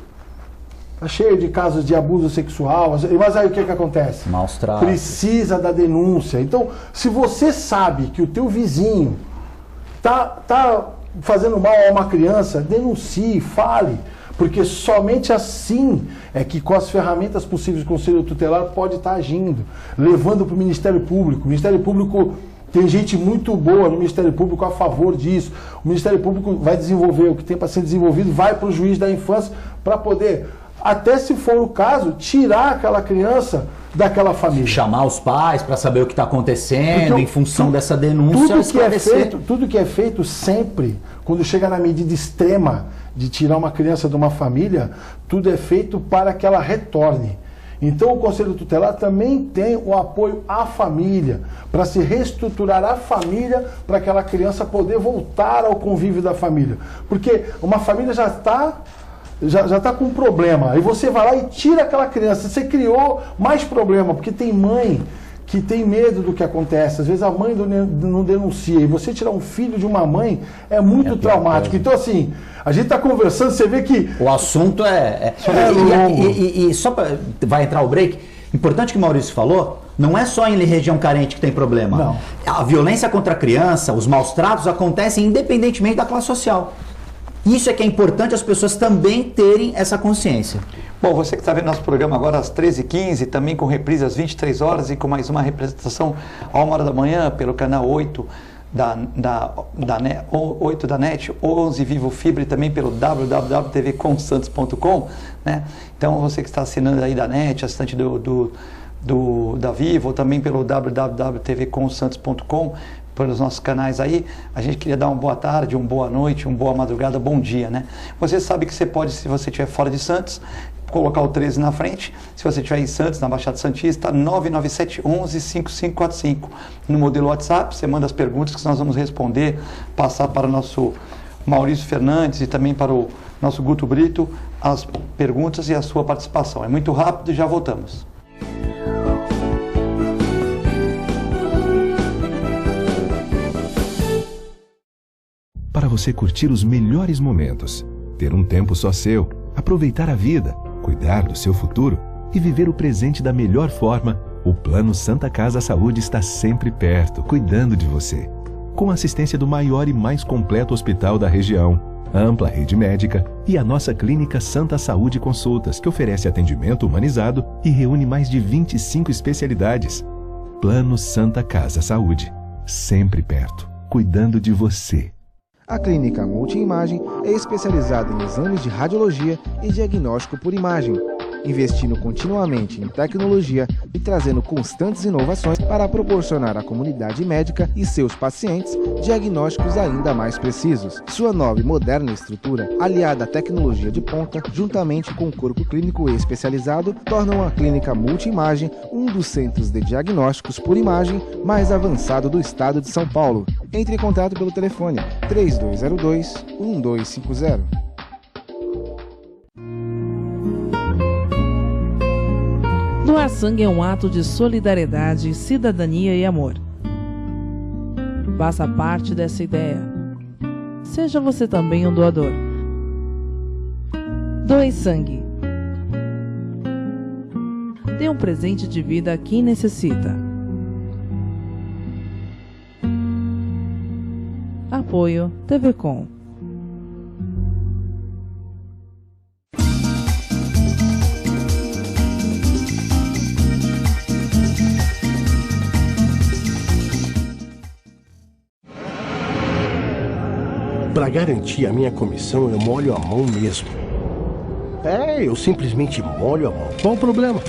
Está cheio de casos de abuso sexual. Mas aí o que acontece? Maus tratos. Precisa da denúncia. Então, se você sabe que o teu vizinho tá fazendo mal a uma criança, denuncie, fale. Porque somente assim é que com as ferramentas possíveis o Conselho Tutelar pode estar agindo, levando para o Ministério Público. O Ministério Público tem gente muito boa no Ministério Público a favor disso. O Ministério Público vai desenvolver o que tem para ser desenvolvido, vai para o juiz da infância para poder até se for o caso, tirar aquela criança daquela família. Chamar os pais para saber o que está acontecendo, em função dessa denúncia, tudo que é feito sempre, quando chega na medida extrema de tirar uma criança de uma família, tudo é feito para que ela retorne. Então o Conselho Tutelar também tem o apoio à família, para se reestruturar a família, para aquela criança poder voltar ao convívio da família. Porque uma família já está com um problema, aí você vai lá e tira aquela criança, você criou mais problema, porque tem mãe que tem medo do que acontece, às vezes a mãe não denuncia, e você tirar um filho de uma mãe é muito traumático. Então assim, a gente está conversando, você vê que... O assunto e só para... Vai entrar o break, importante que o Maurício falou, não é só em região carente que tem problema. Não. A violência contra a criança, os maus tratos acontecem independentemente da classe social. Isso é que é importante as pessoas também terem essa consciência. Bom, você que está vendo nosso programa agora às 13h15, também com reprise às 23 horas e com mais uma representação à 1h da manhã pelo canal 8 da NET, 11 Vivo Fibra e também pelo www.tvcomsantos.com, né? Então você que está assinando aí da NET, assinante da Vivo, ou também pelo www.tvcomsantos.com, pelos nossos canais aí, a gente queria dar uma boa tarde, uma boa noite, uma boa madrugada, bom dia, né? Você sabe que você pode, se você estiver fora de Santos, colocar o 13 na frente. Se você estiver em Santos, na Baixada Santista, 997 11 5545. No modelo WhatsApp, você manda as perguntas que nós vamos responder, passar para o nosso Maurício Fernandes e também para o nosso Guto Brito as perguntas e a sua participação. É muito rápido e já voltamos. Para você curtir os melhores momentos, ter um tempo só seu, aproveitar a vida, cuidar do seu futuro e viver o presente da melhor forma, o Plano Santa Casa Saúde está sempre perto, cuidando de você. Com a assistência do maior e mais completo hospital da região, ampla rede médica e a nossa clínica Santa Saúde Consultas, que oferece atendimento humanizado e reúne mais de 25 especialidades. Plano Santa Casa Saúde, sempre perto, cuidando de você. A Clínica Multiimagem é especializada em exames de radiologia e diagnóstico por imagem, investindo continuamente em tecnologia e trazendo constantes inovações para proporcionar à comunidade médica e seus pacientes diagnósticos ainda mais precisos. Sua nova e moderna estrutura, aliada à tecnologia de ponta, juntamente com o corpo clínico especializado, tornam a Clínica Multiimagem um dos centros de diagnósticos por imagem mais avançado do estado de São Paulo. Entre em contato pelo telefone 3202-1250. Doar sangue é um ato de solidariedade, cidadania e amor. Faça parte dessa ideia. Seja você também um doador. Doe sangue. Dê um presente de vida a quem necessita. Apoio TVCom. Para garantir a minha comissão, eu molho a mão mesmo. Eu simplesmente molho a mão. Qual o problema?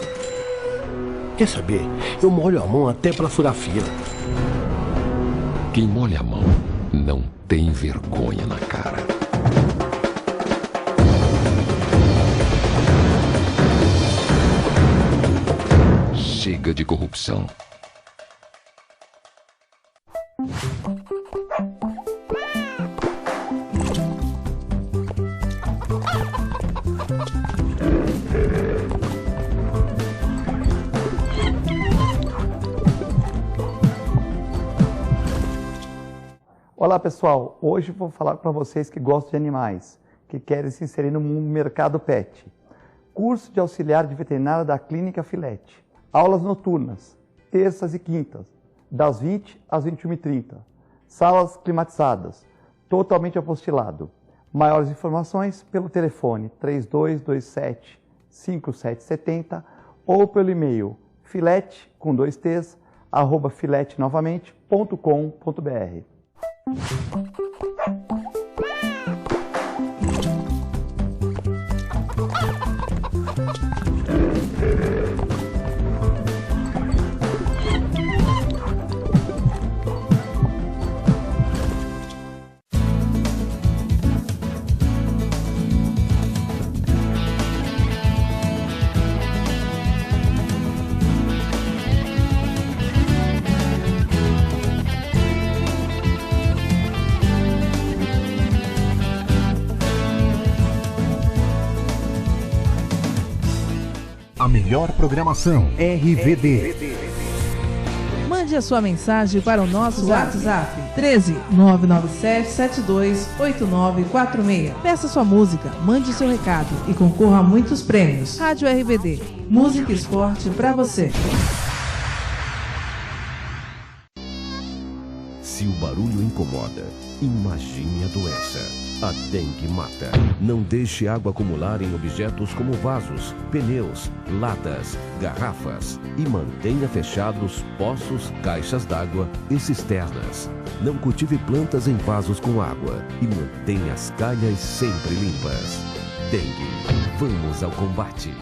Quer saber? Eu molho a mão até para furar fila. Quem molha a mão não tem vergonha na cara. Chega de corrupção. Olá pessoal, hoje vou falar para vocês que gostam de animais, que querem se inserir no mercado pet. Curso de auxiliar de veterinário da Clínica Filete. Aulas noturnas, terças e quintas, das 20 às 21h30. Salas climatizadas, totalmente apostilado. Maiores informações pelo telefone 3227-5770 ou pelo e-mail filete, com 2 t's, @filetenovamente.com.br. A melhor programação RVD. Mande a sua mensagem para o nosso WhatsApp 13 997 72 8946. Peça sua música, mande seu recado e concorra a muitos prêmios. Rádio RBD, música e esporte para você. Se o barulho incomoda, imagine a doença. A dengue mata. Não deixe água acumular em objetos como vasos, pneus, latas, garrafas e mantenha fechados poços, caixas d'água e cisternas. Não cultive plantas em vasos com água e mantenha as calhas sempre limpas. Dengue. Vamos ao combate.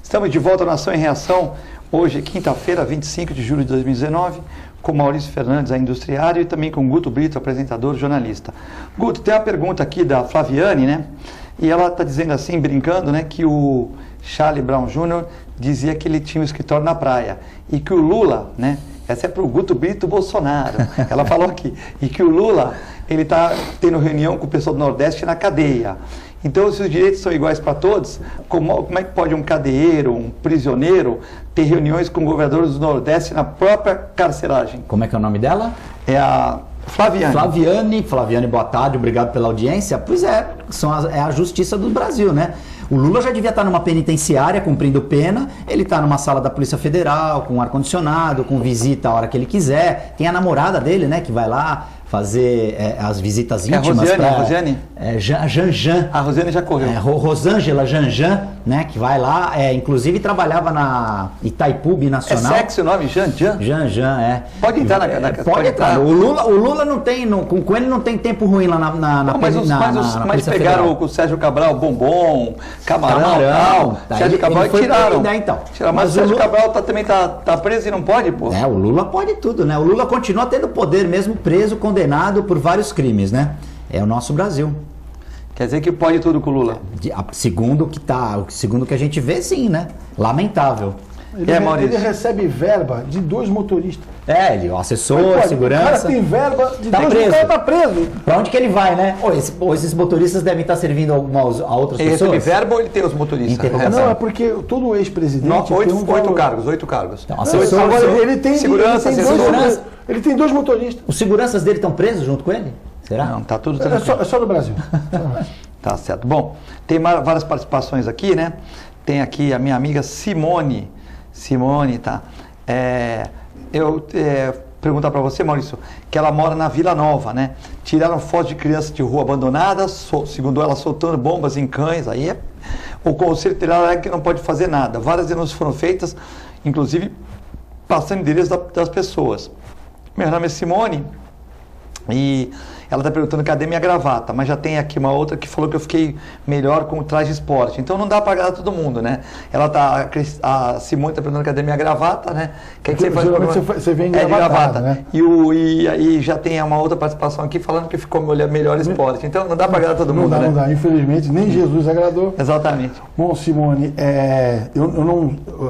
Estamos de volta ao Nação em Reação, hoje quinta-feira, 25 de julho de 2019, com Maurício Fernandes, a industriário, e também com Guto Brito, apresentador e jornalista. Guto, tem uma pergunta aqui da Flaviane, né? E ela está dizendo assim, brincando, né, que o Charlie Brown Jr. dizia que ele tinha um escritório na praia e que o Lula, né? Essa é para o Guto Brito Bolsonaro. Ela falou aqui. E que o Lula, ele está tendo reunião com o pessoal do Nordeste na cadeia. Então, se os direitos são iguais para todos, como é que pode um cadeieiro, um prisioneiro, ter reuniões com governadores do Nordeste na própria carceragem? Como é que é o nome dela? É a Flaviane. Flaviane, boa tarde, obrigado pela audiência. Pois é, é a justiça do Brasil, né? O Lula já devia estar numa penitenciária cumprindo pena, ele está numa sala da Polícia Federal, com ar-condicionado, com visita a hora que ele quiser. Tem a namorada dele, né, que vai lá fazer as visitas íntimas. É a Rosiane? Janjan. A Rosiane já correu. Rosângela Janjan, né, que vai lá, inclusive trabalhava na Itaipu Binacional. É sexy o nome? Janjan? Janjan, é. Pode entrar pode entrar. O Lula não tem, com ele não tem tempo ruim lá na Mas pegaram com o Sérgio Cabral, Bombom, Camarão. Sérgio Cabral tiraram. Então. Mas o Sérgio Cabral também tá preso e não pode, pô? O Lula pode tudo, né? O Lula continua tendo poder, mesmo preso, condenado por vários crimes, né? É o nosso Brasil. Quer dizer que pode tudo com o Lula? Segundo o que a gente vê, sim, né? Lamentável. Ele recebe verba de 2 motoristas. Ele, o assessor, segurança. O cara tem verba de 2 preso. O cara tá preso. Pra onde que ele vai, né? Esses motoristas devem estar servindo a outras pessoas? Ele recebe verba ou ele tem os motoristas? Não, é porque todo ex-presidente tem 8 cargos. Então, assessor, agora ele tem segurança. Ele tem 2 motoristas. Os seguranças dele estão presos junto com ele? Será? Não, tá tudo tranquilo. É só no Brasil. Tá certo. Bom, tem várias participações aqui, né? Tem aqui a minha amiga Simone, tá? Perguntar para você, Maurício, que ela mora na Vila Nova, né? Tiraram fotos de crianças de rua abandonadas, segundo ela, soltando bombas em cães. Aí o conselho terá que não pode fazer nada. Várias denúncias foram feitas, inclusive passando endereço das pessoas. Meu nome é Simone e ela está perguntando cadê minha gravata, mas já tem aqui uma outra que falou que eu fiquei melhor com o traje esporte. Então não dá para agradar todo mundo, né? A Simone está perguntando cadê minha gravata, né? Que aí você vem de gravata, né? E aí já tem uma outra participação aqui falando que ficou melhor esporte. Então não dá para agradar todo mundo, né? Não dá, infelizmente, nem Jesus agradou. Exatamente. Bom, Simone,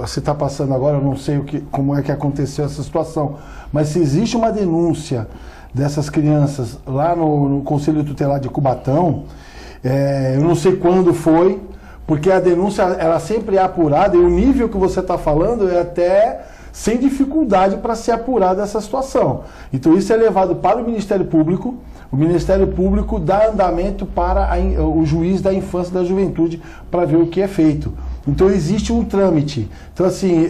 você está passando agora, eu não sei como é que aconteceu essa situação, mas se existe uma denúncia dessas crianças lá no Conselho Tutelar de Cubatão, eu não sei quando foi, porque a denúncia ela sempre é apurada e o nível que você está falando é até sem dificuldade para ser apurada essa situação. Então isso é levado para o Ministério Público dá andamento para o juiz da infância e da juventude para ver o que é feito. Então existe um trâmite. Então assim,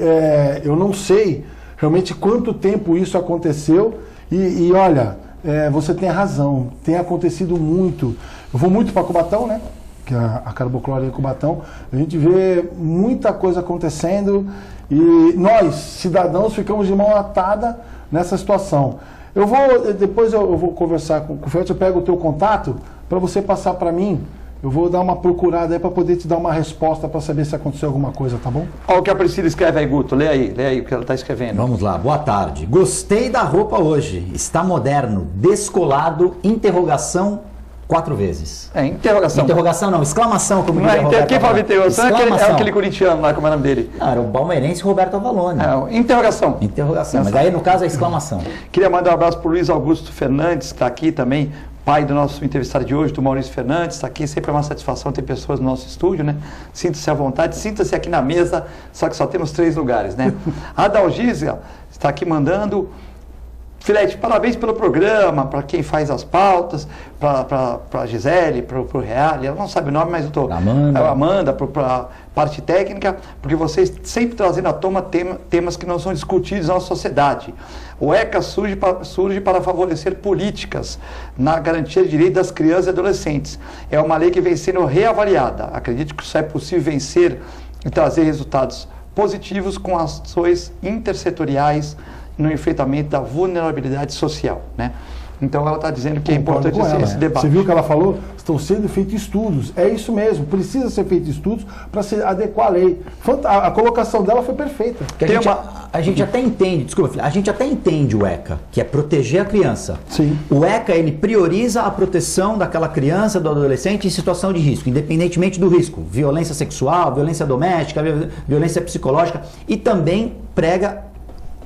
eu não sei realmente quanto tempo isso aconteceu. E olha, você tem razão, tem acontecido muito. Eu vou muito para Cubatão, né? Que é a Carboclórica em Cubatão. A gente vê muita coisa acontecendo e nós, cidadãos, ficamos de mão atada nessa situação. Depois eu vou conversar com o Fred, eu pego o teu contato para você passar para mim. Eu vou dar uma procurada aí para poder te dar uma resposta para saber se aconteceu alguma coisa, tá bom? Olha o que a Priscila escreve aí, Guto. Lê aí o que ela está escrevendo. Vamos lá, boa tarde. Gostei da roupa hoje. Está moderno, descolado, interrogação, 4 vezes. Interrogação. Interrogação não, exclamação, como não diria quem fala de interrogação é aquele corintiano lá, como é o nome dele? Não, era o palmeirense Roberto Avalone. Interrogação. Interrogação, mas aí no caso é exclamação. Queria mandar um abraço para o Luiz Augusto Fernandes, que está aqui também, pai do nosso entrevistado de hoje, do Maurício Fernandes, está aqui, sempre é uma satisfação ter pessoas no nosso estúdio, né? Sinta-se à vontade, sinta-se aqui na mesa, só que só temos 3 lugares, né? A Dalgisa está aqui mandando... Filete, parabéns pelo programa, para quem faz as pautas, para a Gisele, para o Reale, ela não sabe o nome, mas eu estou... Amanda, para a parte técnica, porque vocês sempre trazendo à tona temas que não são discutidos na nossa sociedade. O ECA surge para favorecer políticas na garantia de direitos das crianças e adolescentes. É uma lei que vem sendo reavaliada. Acredito que só é possível vencer e trazer resultados positivos com ações intersetoriais no enfrentamento da vulnerabilidade social, né? Então ela está dizendo que é importante esse debate. Você viu o que ela falou? Estão sendo feitos estudos. É isso mesmo, precisa ser feito estudos para se adequar à lei. A colocação dela foi perfeita. A gente até entende, desculpa, filha, a gente até entende o ECA, que é proteger a criança. Sim. O ECA, ele prioriza a proteção daquela criança, do adolescente em situação de risco, independentemente do risco. Violência sexual, violência doméstica, violência psicológica, e também prega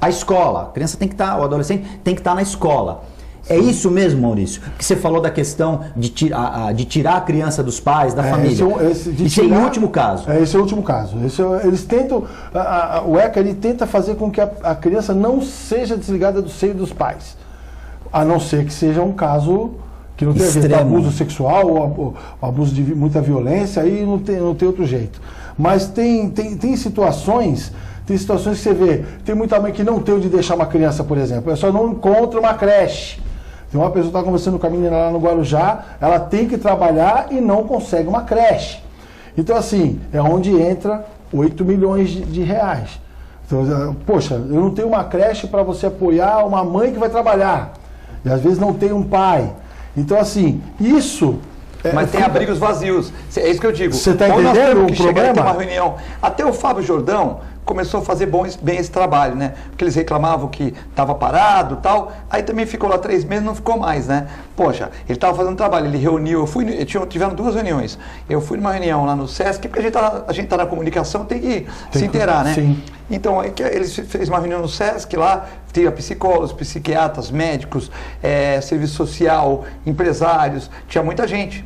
a escola. A criança tem que estar, o adolescente tem que estar na escola. É isso mesmo, Maurício, que você falou da questão de tirar a criança dos pais, da família. Isso é o último caso. Esse é o último caso. Eles tentam, o ECA ele tenta fazer com que a criança não seja desligada do seio dos pais. A não ser que seja um caso que não tenha a ver com abuso sexual ou abuso de muita violência, aí não tem outro jeito. Mas tem situações... Tem situações que você vê, tem muita mãe que não tem onde deixar uma criança, por exemplo, só não encontra uma creche. Tem uma pessoa que está conversando com a menina lá no Guarujá, ela tem que trabalhar e não consegue uma creche. Então, assim, é onde entra 8 milhões de reais. Então, poxa, eu não tenho uma creche para você apoiar uma mãe que vai trabalhar. E às vezes não tem um pai. Então, assim, isso... Mas tem abrigos vazios. É isso que eu digo. Você está entendendo o problema? Uma reunião. Até o Fábio Jordão começou a fazer bem esse trabalho, né? Porque eles reclamavam que estava parado e tal. Aí também ficou lá 3 meses, não ficou mais, né? Poxa, ele estava fazendo trabalho, ele reuniu, tiveram 2 reuniões. Eu fui numa reunião lá no SESC, porque a gente tá na comunicação, tem que se inteirar, né? Sim. Então, eles fez uma reunião no SESC lá, tinha psicólogos, psiquiatras, médicos, serviço social, empresários, tinha muita gente,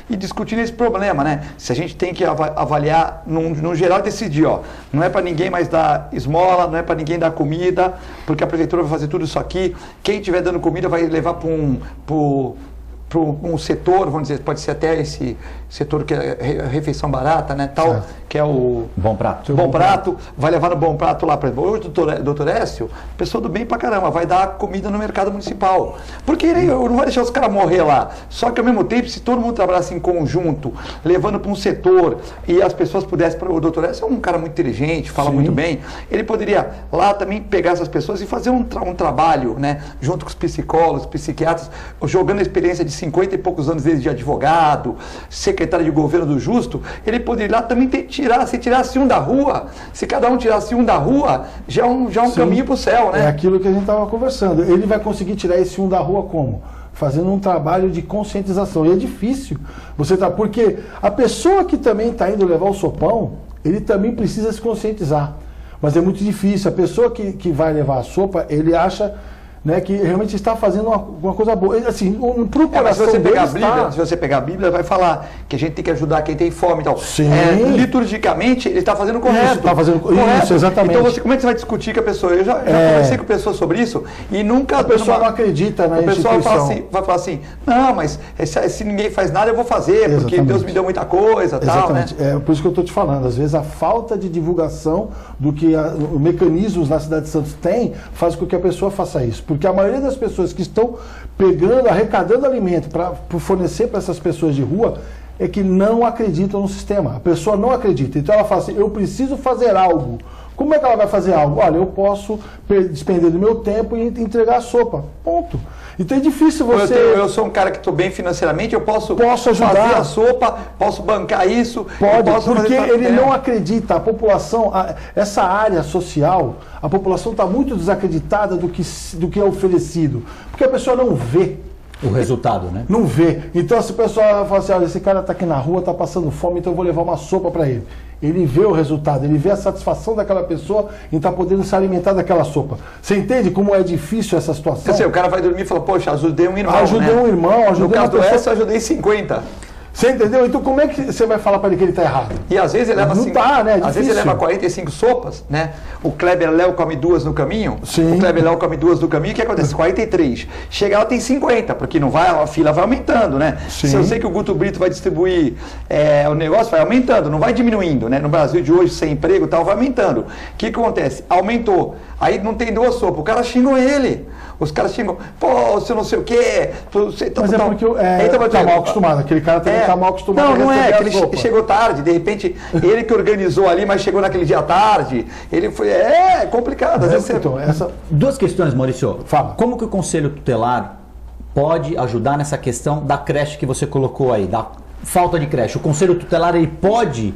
e discutindo esse problema, né? Se a gente tem que avaliar, no geral, decidir, ó, não é para ninguém mais dar esmola, não é para ninguém dar comida, porque a prefeitura vai fazer tudo isso aqui, quem estiver dando comida vai levar para um setor, vamos dizer, pode ser até esse setor que é refeição barata, né, tal, certo. Que é o Bom Prato. Bom Prato, vai levar no Bom Prato lá, por exemplo, hoje o doutor Écio, pessoa do bem pra caramba, vai dar comida no mercado municipal, porque ele não vai deixar os caras morrer lá, só que ao mesmo tempo, se todo mundo trabalhasse em conjunto, levando para um setor, e as pessoas pudessem, o doutor Écio é um cara muito inteligente, fala Sim. muito bem, ele poderia lá também pegar essas pessoas e fazer um trabalho, né, junto com os psicólogos, psiquiatras, jogando a experiência de 50 e poucos anos dele de advogado, secretário de governo do Justo, ele poderia lá também se tirasse um da rua, se cada um tirasse um da rua, já é um caminho para o céu, né? É aquilo que a gente estava conversando. Ele vai conseguir tirar esse um da rua como? Fazendo um trabalho de conscientização. E é difícil. Porque a pessoa que também está indo levar o sopão, ele também precisa se conscientizar. Mas é muito difícil. A pessoa que vai levar a sopa, ele acha... Né, que realmente está fazendo uma coisa boa. Assim, pro coração se você pegar a Bíblia, vai falar que a gente tem que ajudar quem tem fome e tal. Sim. Liturgicamente, ele está fazendo correto. Está fazendo correto. Isso, exatamente. Então, como é que você vai discutir com a pessoa? Eu já conversei com pessoas sobre isso e nunca... A pessoa não acredita na instituição. O pessoal vai falar assim, não, mas se ninguém faz nada, eu vou fazer, porque Deus me deu muita coisa, exatamente. Tal, né? É por isso que eu estou te falando. Às vezes a falta de divulgação do que os mecanismos na cidade de Santos tem, faz com que a pessoa faça isso. Porque a maioria das pessoas que estão arrecadando alimento para fornecer para essas pessoas de rua, é que não acreditam no sistema. A pessoa não acredita. Então ela fala assim, eu preciso fazer algo. Como é que ela vai fazer algo? Olha, eu posso despender do meu tempo e entregar a sopa. Ponto. Então é difícil você... Eu sou um cara que estou bem financeiramente, eu posso ajudar. Fazer a sopa, posso bancar isso. Porque ele não acredita. A população, essa área social, a população está muito desacreditada do que é oferecido. Porque a pessoa não vê. o resultado, né? Não vê. Então, se o pessoal fala assim, olha, esse cara está aqui na rua, está passando fome, então eu vou levar uma sopa para ele. Ele vê o resultado, ele vê a satisfação daquela pessoa em estar podendo se alimentar daquela sopa. Você entende como é difícil essa situação? Quer dizer, o cara vai dormir e fala, poxa, ajudei um irmão, Ajudei um irmão, ajudei no caso uma do pessoa... Essa, ajudei 50. Você entendeu? Então como é que você vai falar para ele que ele está errado? E às vezes ele leva Não tá, né? É às vezes ele difícil. leva 45 sopas, né? O Kleber Léo come 2 no caminho. Sim. O Kleber Léo come 2 no caminho, o que acontece? 43. Chega lá tem 50, porque não vai, a fila vai aumentando, né? Sim. Se eu sei que o Guto Brito vai distribuir o negócio, vai aumentando, não vai diminuindo, né? No Brasil de hoje, sem emprego e tal, vai aumentando. O que acontece? Aumentou. Aí não tem 2 sopas, o cara xingou ele. Os caras xingam, pô, você não sei o quê. Mas é porque tá mal acostumado, aquele cara também tá mal acostumado. Não é, que ele chegou tarde, de repente, ele que organizou ali, mas chegou naquele dia tarde, ele foi, é complicado. Às vezes então, Duas questões, Maurício. Fala. Como que o Conselho Tutelar pode ajudar nessa questão da creche que você colocou aí, da falta de creche? O Conselho Tutelar, ele pode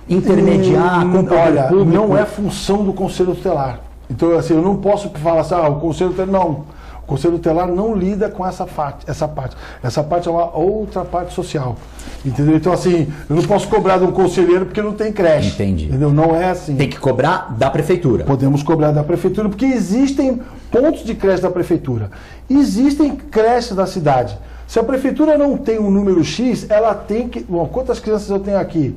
intermediar com o poder público? Não é função do Conselho Tutelar. Então, assim, eu não posso falar assim, o Conselho Tutelar, não. O Conselho Tutelar não lida com essa parte. Essa parte é uma outra parte social. Entendeu? Então, assim, eu não posso cobrar de um conselheiro porque não tem creche. Entendi. Entendeu? Não é assim. Tem que cobrar da prefeitura. Podemos cobrar da prefeitura, porque existem pontos de creche da prefeitura. Existem creches da cidade. Se a prefeitura não tem um número X, ela tem que... Bom, quantas crianças eu tenho aqui?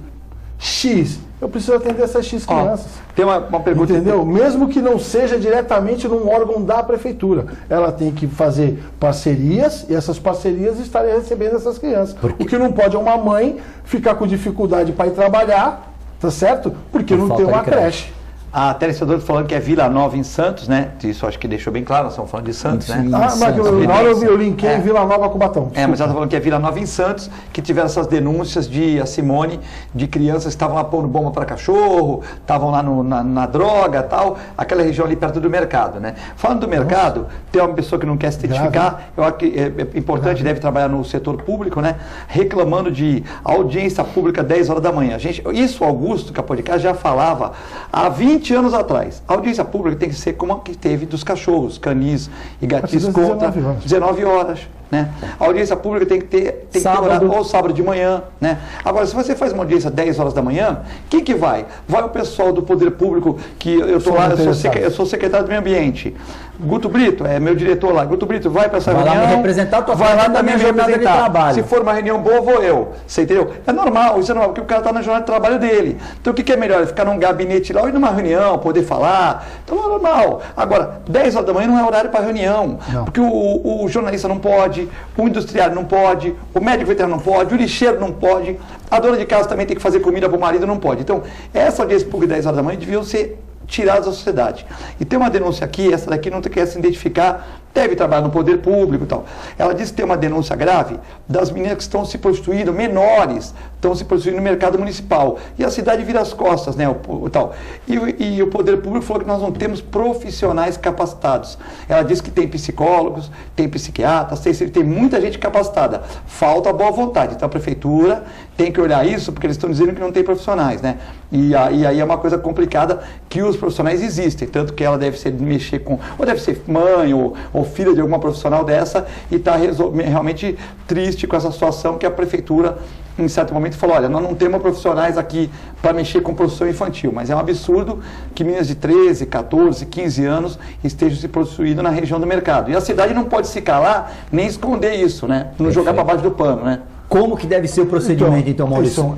X. Eu preciso atender essas X crianças. Tem uma pergunta. Entendeu? Mesmo que não seja diretamente num órgão da prefeitura. Ela tem que fazer parcerias e essas parcerias estarem recebendo essas crianças. O que não pode é uma mãe ficar com dificuldade para ir trabalhar, tá certo? Porque não tem uma creche. A telespectadora falando que é Vila Nova em Santos, né? Isso acho que deixou bem claro, nós estamos falando de Santos, né? Mas na hora eu linkei Vila Nova com Cubatão. Mas ela está falando que é Vila Nova em Santos, que tiveram essas denúncias a Simone, de crianças que estavam lá pondo bomba para cachorro, estavam lá na droga tal, aquela região ali perto do mercado, né? Falando do mercado, tem uma pessoa que não quer se identificar, eu acho que é importante, deve trabalhar no setor público, né? Reclamando de audiência pública 10 horas da manhã. Isso o Augusto Capodicá já falava há 20 anos atrás. A audiência pública tem que ser como a que teve dos cachorros, canis e gatis contra 19 horas. Né? A audiência pública tem que ter horário, ou sábado de manhã. Né? Agora, se você faz uma audiência 10 horas da manhã, quem que vai? Vai o pessoal do Poder Público, que eu estou lá, eu sou secretário do Meio Ambiente. Guto Brito, é meu diretor lá. Guto Brito, vai para essa reunião. Vai lá me representar, vai lá da minha jornada de trabalho. Se for uma reunião boa, vou eu. Você entendeu? É normal, isso é normal, porque o cara está na jornada de trabalho dele. Então, o que é melhor? Ficar num gabinete lá ou ir numa reunião, poder falar. Então, é normal. Agora, 10 horas da manhã não é horário para reunião. Não. Porque o jornalista não pode, o industriário não pode, o médico veterinário não pode, o lixeiro não pode, a dona de casa também tem que fazer comida para o marido, não pode. Então, essa audiência pública 10 horas da manhã deviam ser tirados da sociedade. E tem uma denúncia aqui, essa daqui não quer se identificar, deve trabalhar no poder público e tal. Ela disse que tem uma denúncia grave das meninas que estão se prostituindo, menores, estão se prostituindo no mercado municipal. E a cidade vira as costas, né? Tal. E o poder público falou que nós não temos profissionais capacitados. Ela disse que tem psicólogos, tem psiquiatras, tem muita gente capacitada. Falta boa vontade. Então a prefeitura tem que olhar isso, porque eles estão dizendo que não tem profissionais, né? E aí é uma coisa complicada que os profissionais existem, tanto que ela deve ser mexer com, ou deve ser mãe ou filha de alguma profissional dessa e está realmente triste com essa situação que a prefeitura, em certo momento, falou, olha, nós não temos profissionais aqui para mexer com produção infantil, mas é um absurdo que meninas de 13, 14, 15 anos estejam se prostituindo na região do mercado. E a cidade não pode se calar nem esconder isso, né? Não jogar para baixo do pano, né? Como que deve ser o procedimento, então Maurício?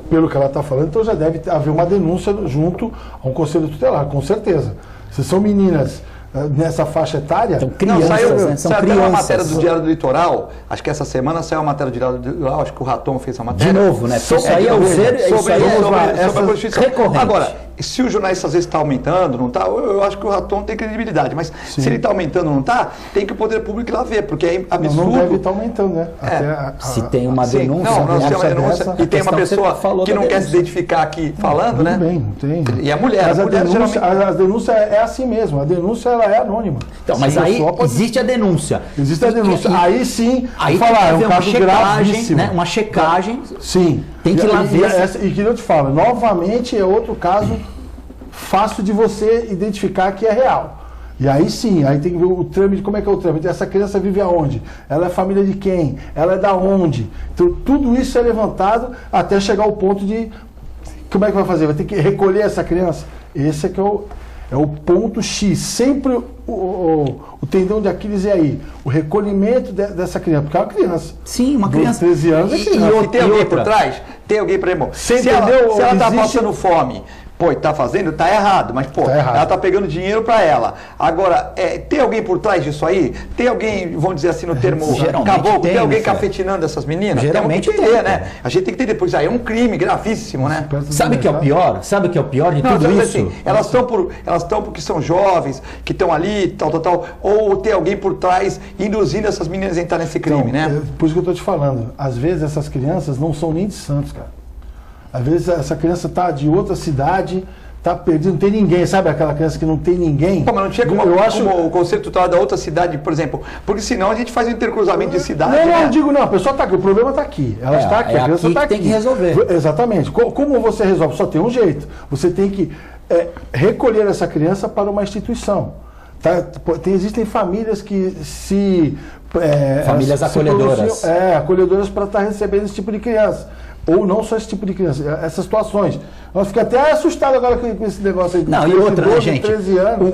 Pelo que ela está falando, então já deve haver uma denúncia junto a um conselho tutelar, com certeza. Se são meninas nessa faixa etária... São crianças, saiu até uma matéria do Diário do Litoral, acho que essa semana saiu uma matéria do Diário do Litoral, acho que o Raton fez essa matéria. De novo, né? Isso aí é sobre a prostituição. Recorrente. Agora, se o jornalista às vezes está aumentando, não está, eu acho que o Raton tem credibilidade, mas se ele está aumentando, não está, tem que o poder público ir lá ver, porque é absurdo. Não deve estar aumentando, né? Se tem uma denúncia... Se tem uma denúncia e tem uma pessoa que não quer se identificar aqui falando, né? Bem, não tem. E a mulher, mas a denúncia é assim mesmo, a denúncia ela é anônima. Então, mas aí existe a denúncia. Existe a denúncia. Aí sim, aí falar, é um caso gravíssimo. Né? Uma checagem. Sim. Tem que ir lá ver. E que eu te falo, novamente é outro caso fácil de você identificar que é real. E aí sim, aí tem que ver o trâmite, como é que é o trâmite? Essa criança vive aonde? Ela é família de quem? Ela é da onde? Então tudo isso é levantado até chegar ao ponto de como é que vai fazer? Vai ter que recolher essa criança? Esse é que é o ponto X. Sempre o tendão de Aquiles é aí. O recolhimento dessa criança. Porque é uma criança. Sim, uma criança. 13 anos é criança. E tem alguém por trás? Tem alguém para irmão. Se ela está passando fome, pô, tá fazendo, tá errado, mas pô, ela tá pegando dinheiro para ela. Agora, tem alguém por trás disso aí? Tem alguém, vamos dizer assim no termo caboclo, tem alguém cafetinando essas meninas? Geralmente tem que entender, né? A gente tem que entender, pois aí é um crime gravíssimo, né? Sabe o que é o pior? Sabe o que é o pior de tudo isso? Assim, elas estão porque são jovens, que estão ali, tal, ou tem alguém por trás induzindo essas meninas a entrar nesse crime, né? Por isso que eu tô te falando, às vezes essas crianças não são nem de Santos, cara. Às vezes essa criança tá de outra cidade, tá perdida, não tem ninguém, sabe aquela criança que não tem ninguém? Pô, mas não tinha como o conceito tutelar da outra cidade, por exemplo, porque senão a gente faz um intercruzamento de cidade. Não, né? não digo não, a pessoa está aqui, o problema está aqui, ela está aqui, a criança está aqui. Tem que resolver. Exatamente. Como você resolve? Só tem um jeito, você tem que recolher essa criança para uma instituição. Tá? Existem famílias que famílias acolhedoras. Acolhedoras para estar recebendo esse tipo de criança. Ou não só esse tipo de criança, essas situações. Nós ficamos até assustados agora com esse negócio aí. Não, e outra, 12, né, gente? 13 anos.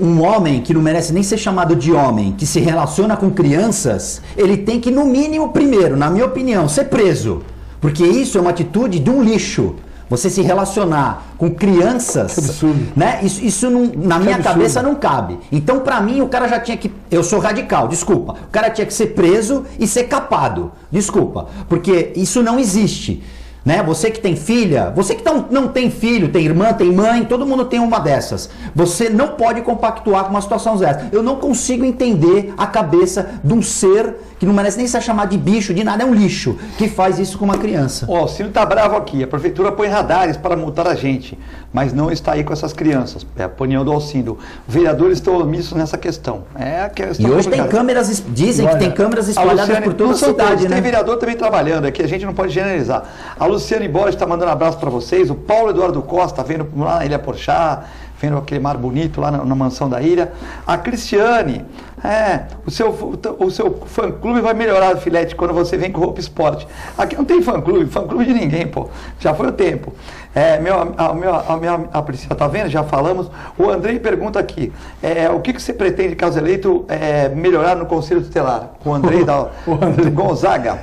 Um homem que não merece nem ser chamado de homem, que se relaciona com crianças, ele tem que, no mínimo, primeiro, na minha opinião, ser preso. Porque isso é uma atitude de um lixo. Você se relacionar com crianças, né? Isso não, na minha cabeça não cabe. Então, pra mim, o cara já tinha que... Eu sou radical, desculpa. O cara tinha que ser preso e ser capado. Desculpa. Porque isso não existe. Né? Você que tem filha, você que não tem filho, tem irmã, tem mãe, todo mundo tem uma dessas. Você não pode compactuar com uma situação dessa. Eu não consigo entender a cabeça de um ser que não merece nem ser chamado de bicho, de nada, é um lixo, que faz isso com uma criança. Ó, o Ciro tá bravo aqui, a prefeitura põe radares para multar a gente, mas não está aí com essas crianças. É a opinião do Alcindo. Os vereadores estão omissos nessa questão. É a questão. E hoje tem câmeras, dizem que tem câmeras espalhadas por toda a cidade, né? Tem vereador também trabalhando aqui, a gente não pode generalizar. A Luciane Borges está mandando abraço para vocês, o Paulo Eduardo Costa vendo lá na Ilha Porchá, vendo aquele mar bonito lá na mansão da ilha. A Cristiane, o seu fã-clube vai melhorar, Filete, quando você vem com roupa esporte. Aqui não tem fã-clube de ninguém, pô. Já foi o tempo. A Priscila, tá vendo? Já falamos. O Andrei pergunta aqui, o que você pretende, caso eleito, melhorar no Conselho Tutelar? O Andrei do Gonzaga.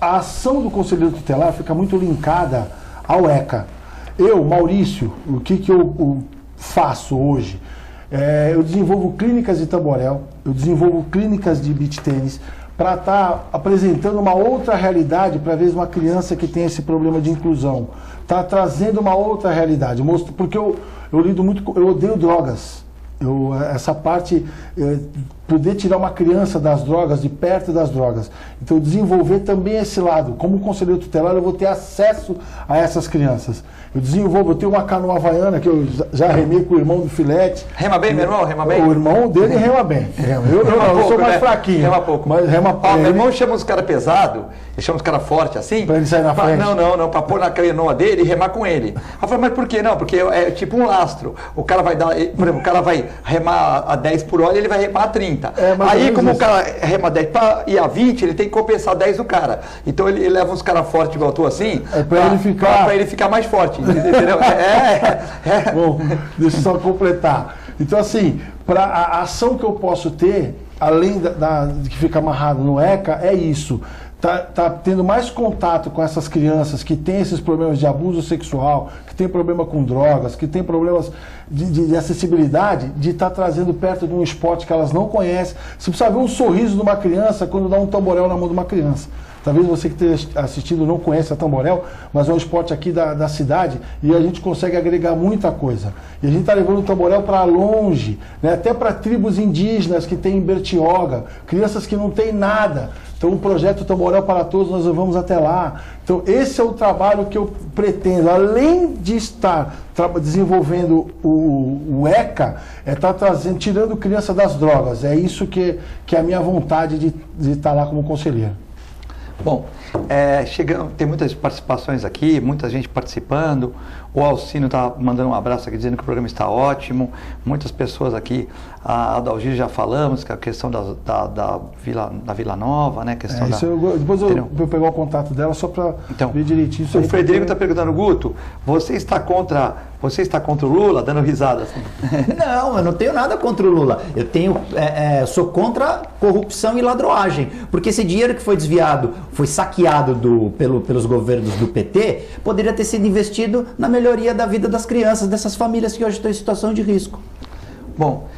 A ação do Conselho Tutelar fica muito linkada ao ECA. Eu, Maurício, o que eu faço hoje? Eu desenvolvo clínicas de tamborel, eu desenvolvo clínicas de beach tênis para estar apresentando uma outra realidade para ver uma criança que tem esse problema de inclusão. Tá trazendo uma outra realidade. Porque eu lido muito, eu odeio drogas. Essa parte, poder tirar uma criança das drogas, de perto das drogas. Então, desenvolver também esse lado. Como conselheiro tutelar, eu vou ter acesso a essas crianças. Eu tenho uma canoa havaiana que eu já remei com o irmão do Filete. Rema bem, meu irmão? Rema bem? O irmão dele rema bem. Eu sou mais fraquinho. Rema pouco. Mas rema meu irmão chama os caras pesados, ele chama os caras fortes assim. Pra ele sair na frente? Não, pra pôr na canoa dele e remar com ele. Eu falei, mas por que não? Porque é tipo um lastro. O cara vai dar, por exemplo, o cara vai remar a 10 por hora e ele vai remar a 30. Aí, como o cara rema 10 e a 20, ele tem que compensar 10 do cara. Então ele leva uns caras fortes igual tu assim, pra ele ficar mais forte. Entendeu? Bom, deixa eu só completar. Então, assim, a ação que eu posso ter, além de que fica amarrado no ECA, é isso. Tá tendo mais contato com essas crianças que têm esses problemas de abuso sexual, que tem problema com drogas, que tem problemas de acessibilidade, de estar trazendo perto de um esporte que elas não conhecem. Você precisa ver um sorriso de uma criança quando dá um tamborel na mão de uma criança. Talvez você que tenha assistido não conheça a tamborel, mas é um esporte aqui da cidade e a gente consegue agregar muita coisa. E a gente está levando o tamborel para longe, né? Até para tribos indígenas que tem em Bertioga, crianças que não têm nada. Então o projeto Tamborel para Todos nós vamos até lá. Então esse é o trabalho que eu pretendo, além de estar desenvolvendo o ECA, estar tirando criança das drogas. É isso que é a minha vontade de estar lá como conselheiro. Bom, tem muitas participações aqui, muita gente participando. O Alcino está mandando um abraço aqui, dizendo que o programa está ótimo. Muitas pessoas aqui, a Adalgir já falamos, que a questão da Vila Nova, né? Questão depois eu vou pegar o contato dela só para ver direitinho. O Frederico está perguntando, Guto, você está contra o Lula? Dando risada. Assim. Não, eu não tenho nada contra o Lula. Eu sou contra corrupção e ladroagem. Porque esse dinheiro que foi desviado, foi saqueado pelos governos do PT, poderia ter sido investido na melhoria da vida das crianças, dessas famílias que hoje estão em situação de risco. Bom,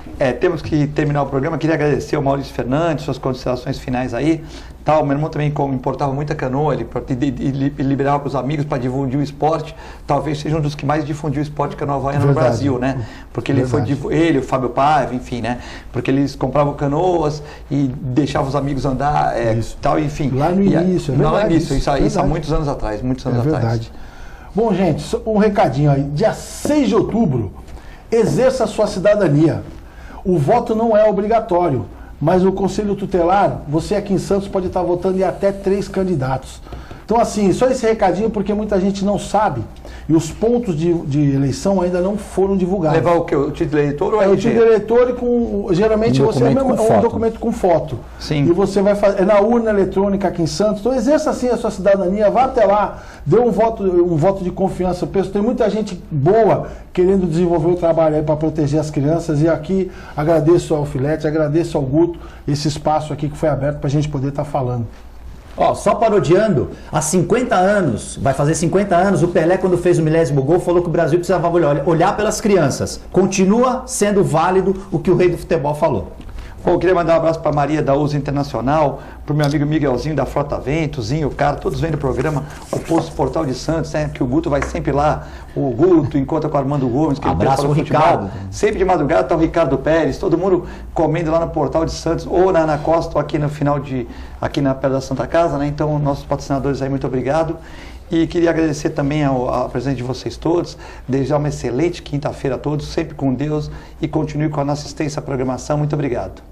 temos que terminar o programa. Queria agradecer ao Maurício Fernandes, suas considerações finais aí. O meu irmão também importava muita canoa, ele liberava para os amigos para difundir o esporte. Talvez seja um dos que mais difundiu o esporte de canoa havaiana no Brasil, né? Porque ele, o Fábio Paiva, enfim, né? Porque eles compravam canoas e deixavam os amigos andar, tal, enfim. Lá no início, isso há muitos anos atrás, verdade. Bom, gente, um recadinho aí. Dia 6 de outubro, exerça a sua cidadania. O voto não é obrigatório, mas o Conselho Tutelar, você aqui em Santos pode estar votando em até 3 candidatos. Então, assim, só esse recadinho porque muita gente não sabe e os pontos de eleição ainda não foram divulgados. Levar o quê? O título de eleitor ou o título de eleitor e com... Geralmente você é um documento com foto. Sim. E você vai fazer... É na urna eletrônica aqui em Santos. Então, exerça assim a sua cidadania, vá até lá, dê um voto de confiança. Tem muita gente boa querendo desenvolver o trabalho aí para proteger as crianças. E aqui agradeço ao Filete, agradeço ao Guto esse espaço aqui que foi aberto para a gente poder estar falando. Só parodiando, há 50 anos, vai fazer 50 anos, o Pelé, quando fez o milésimo gol, falou que o Brasil precisava olhar pelas crianças. Continua sendo válido o que o rei do futebol falou. Bom, eu queria mandar um abraço para a Maria da Uso Internacional, para o meu amigo Miguelzinho da Frota Vento, Zinho, cara, todos vendo o programa, o Posto Portal de Santos, né? Que o Guto vai sempre lá, o Guto encontra com o Armando Gomes, que abraço ao Ricardo. Sempre de madrugada está o Ricardo Pérez, todo mundo comendo lá no Portal de Santos, ou na Ana Costa, ou aqui no final aqui na Pedra da Santa Casa, né? Então, nossos patrocinadores aí, muito obrigado. E queria agradecer também a presença de vocês todos, desejar uma excelente quinta-feira a todos, sempre com Deus, e continue com a nossa assistência à programação. Muito obrigado.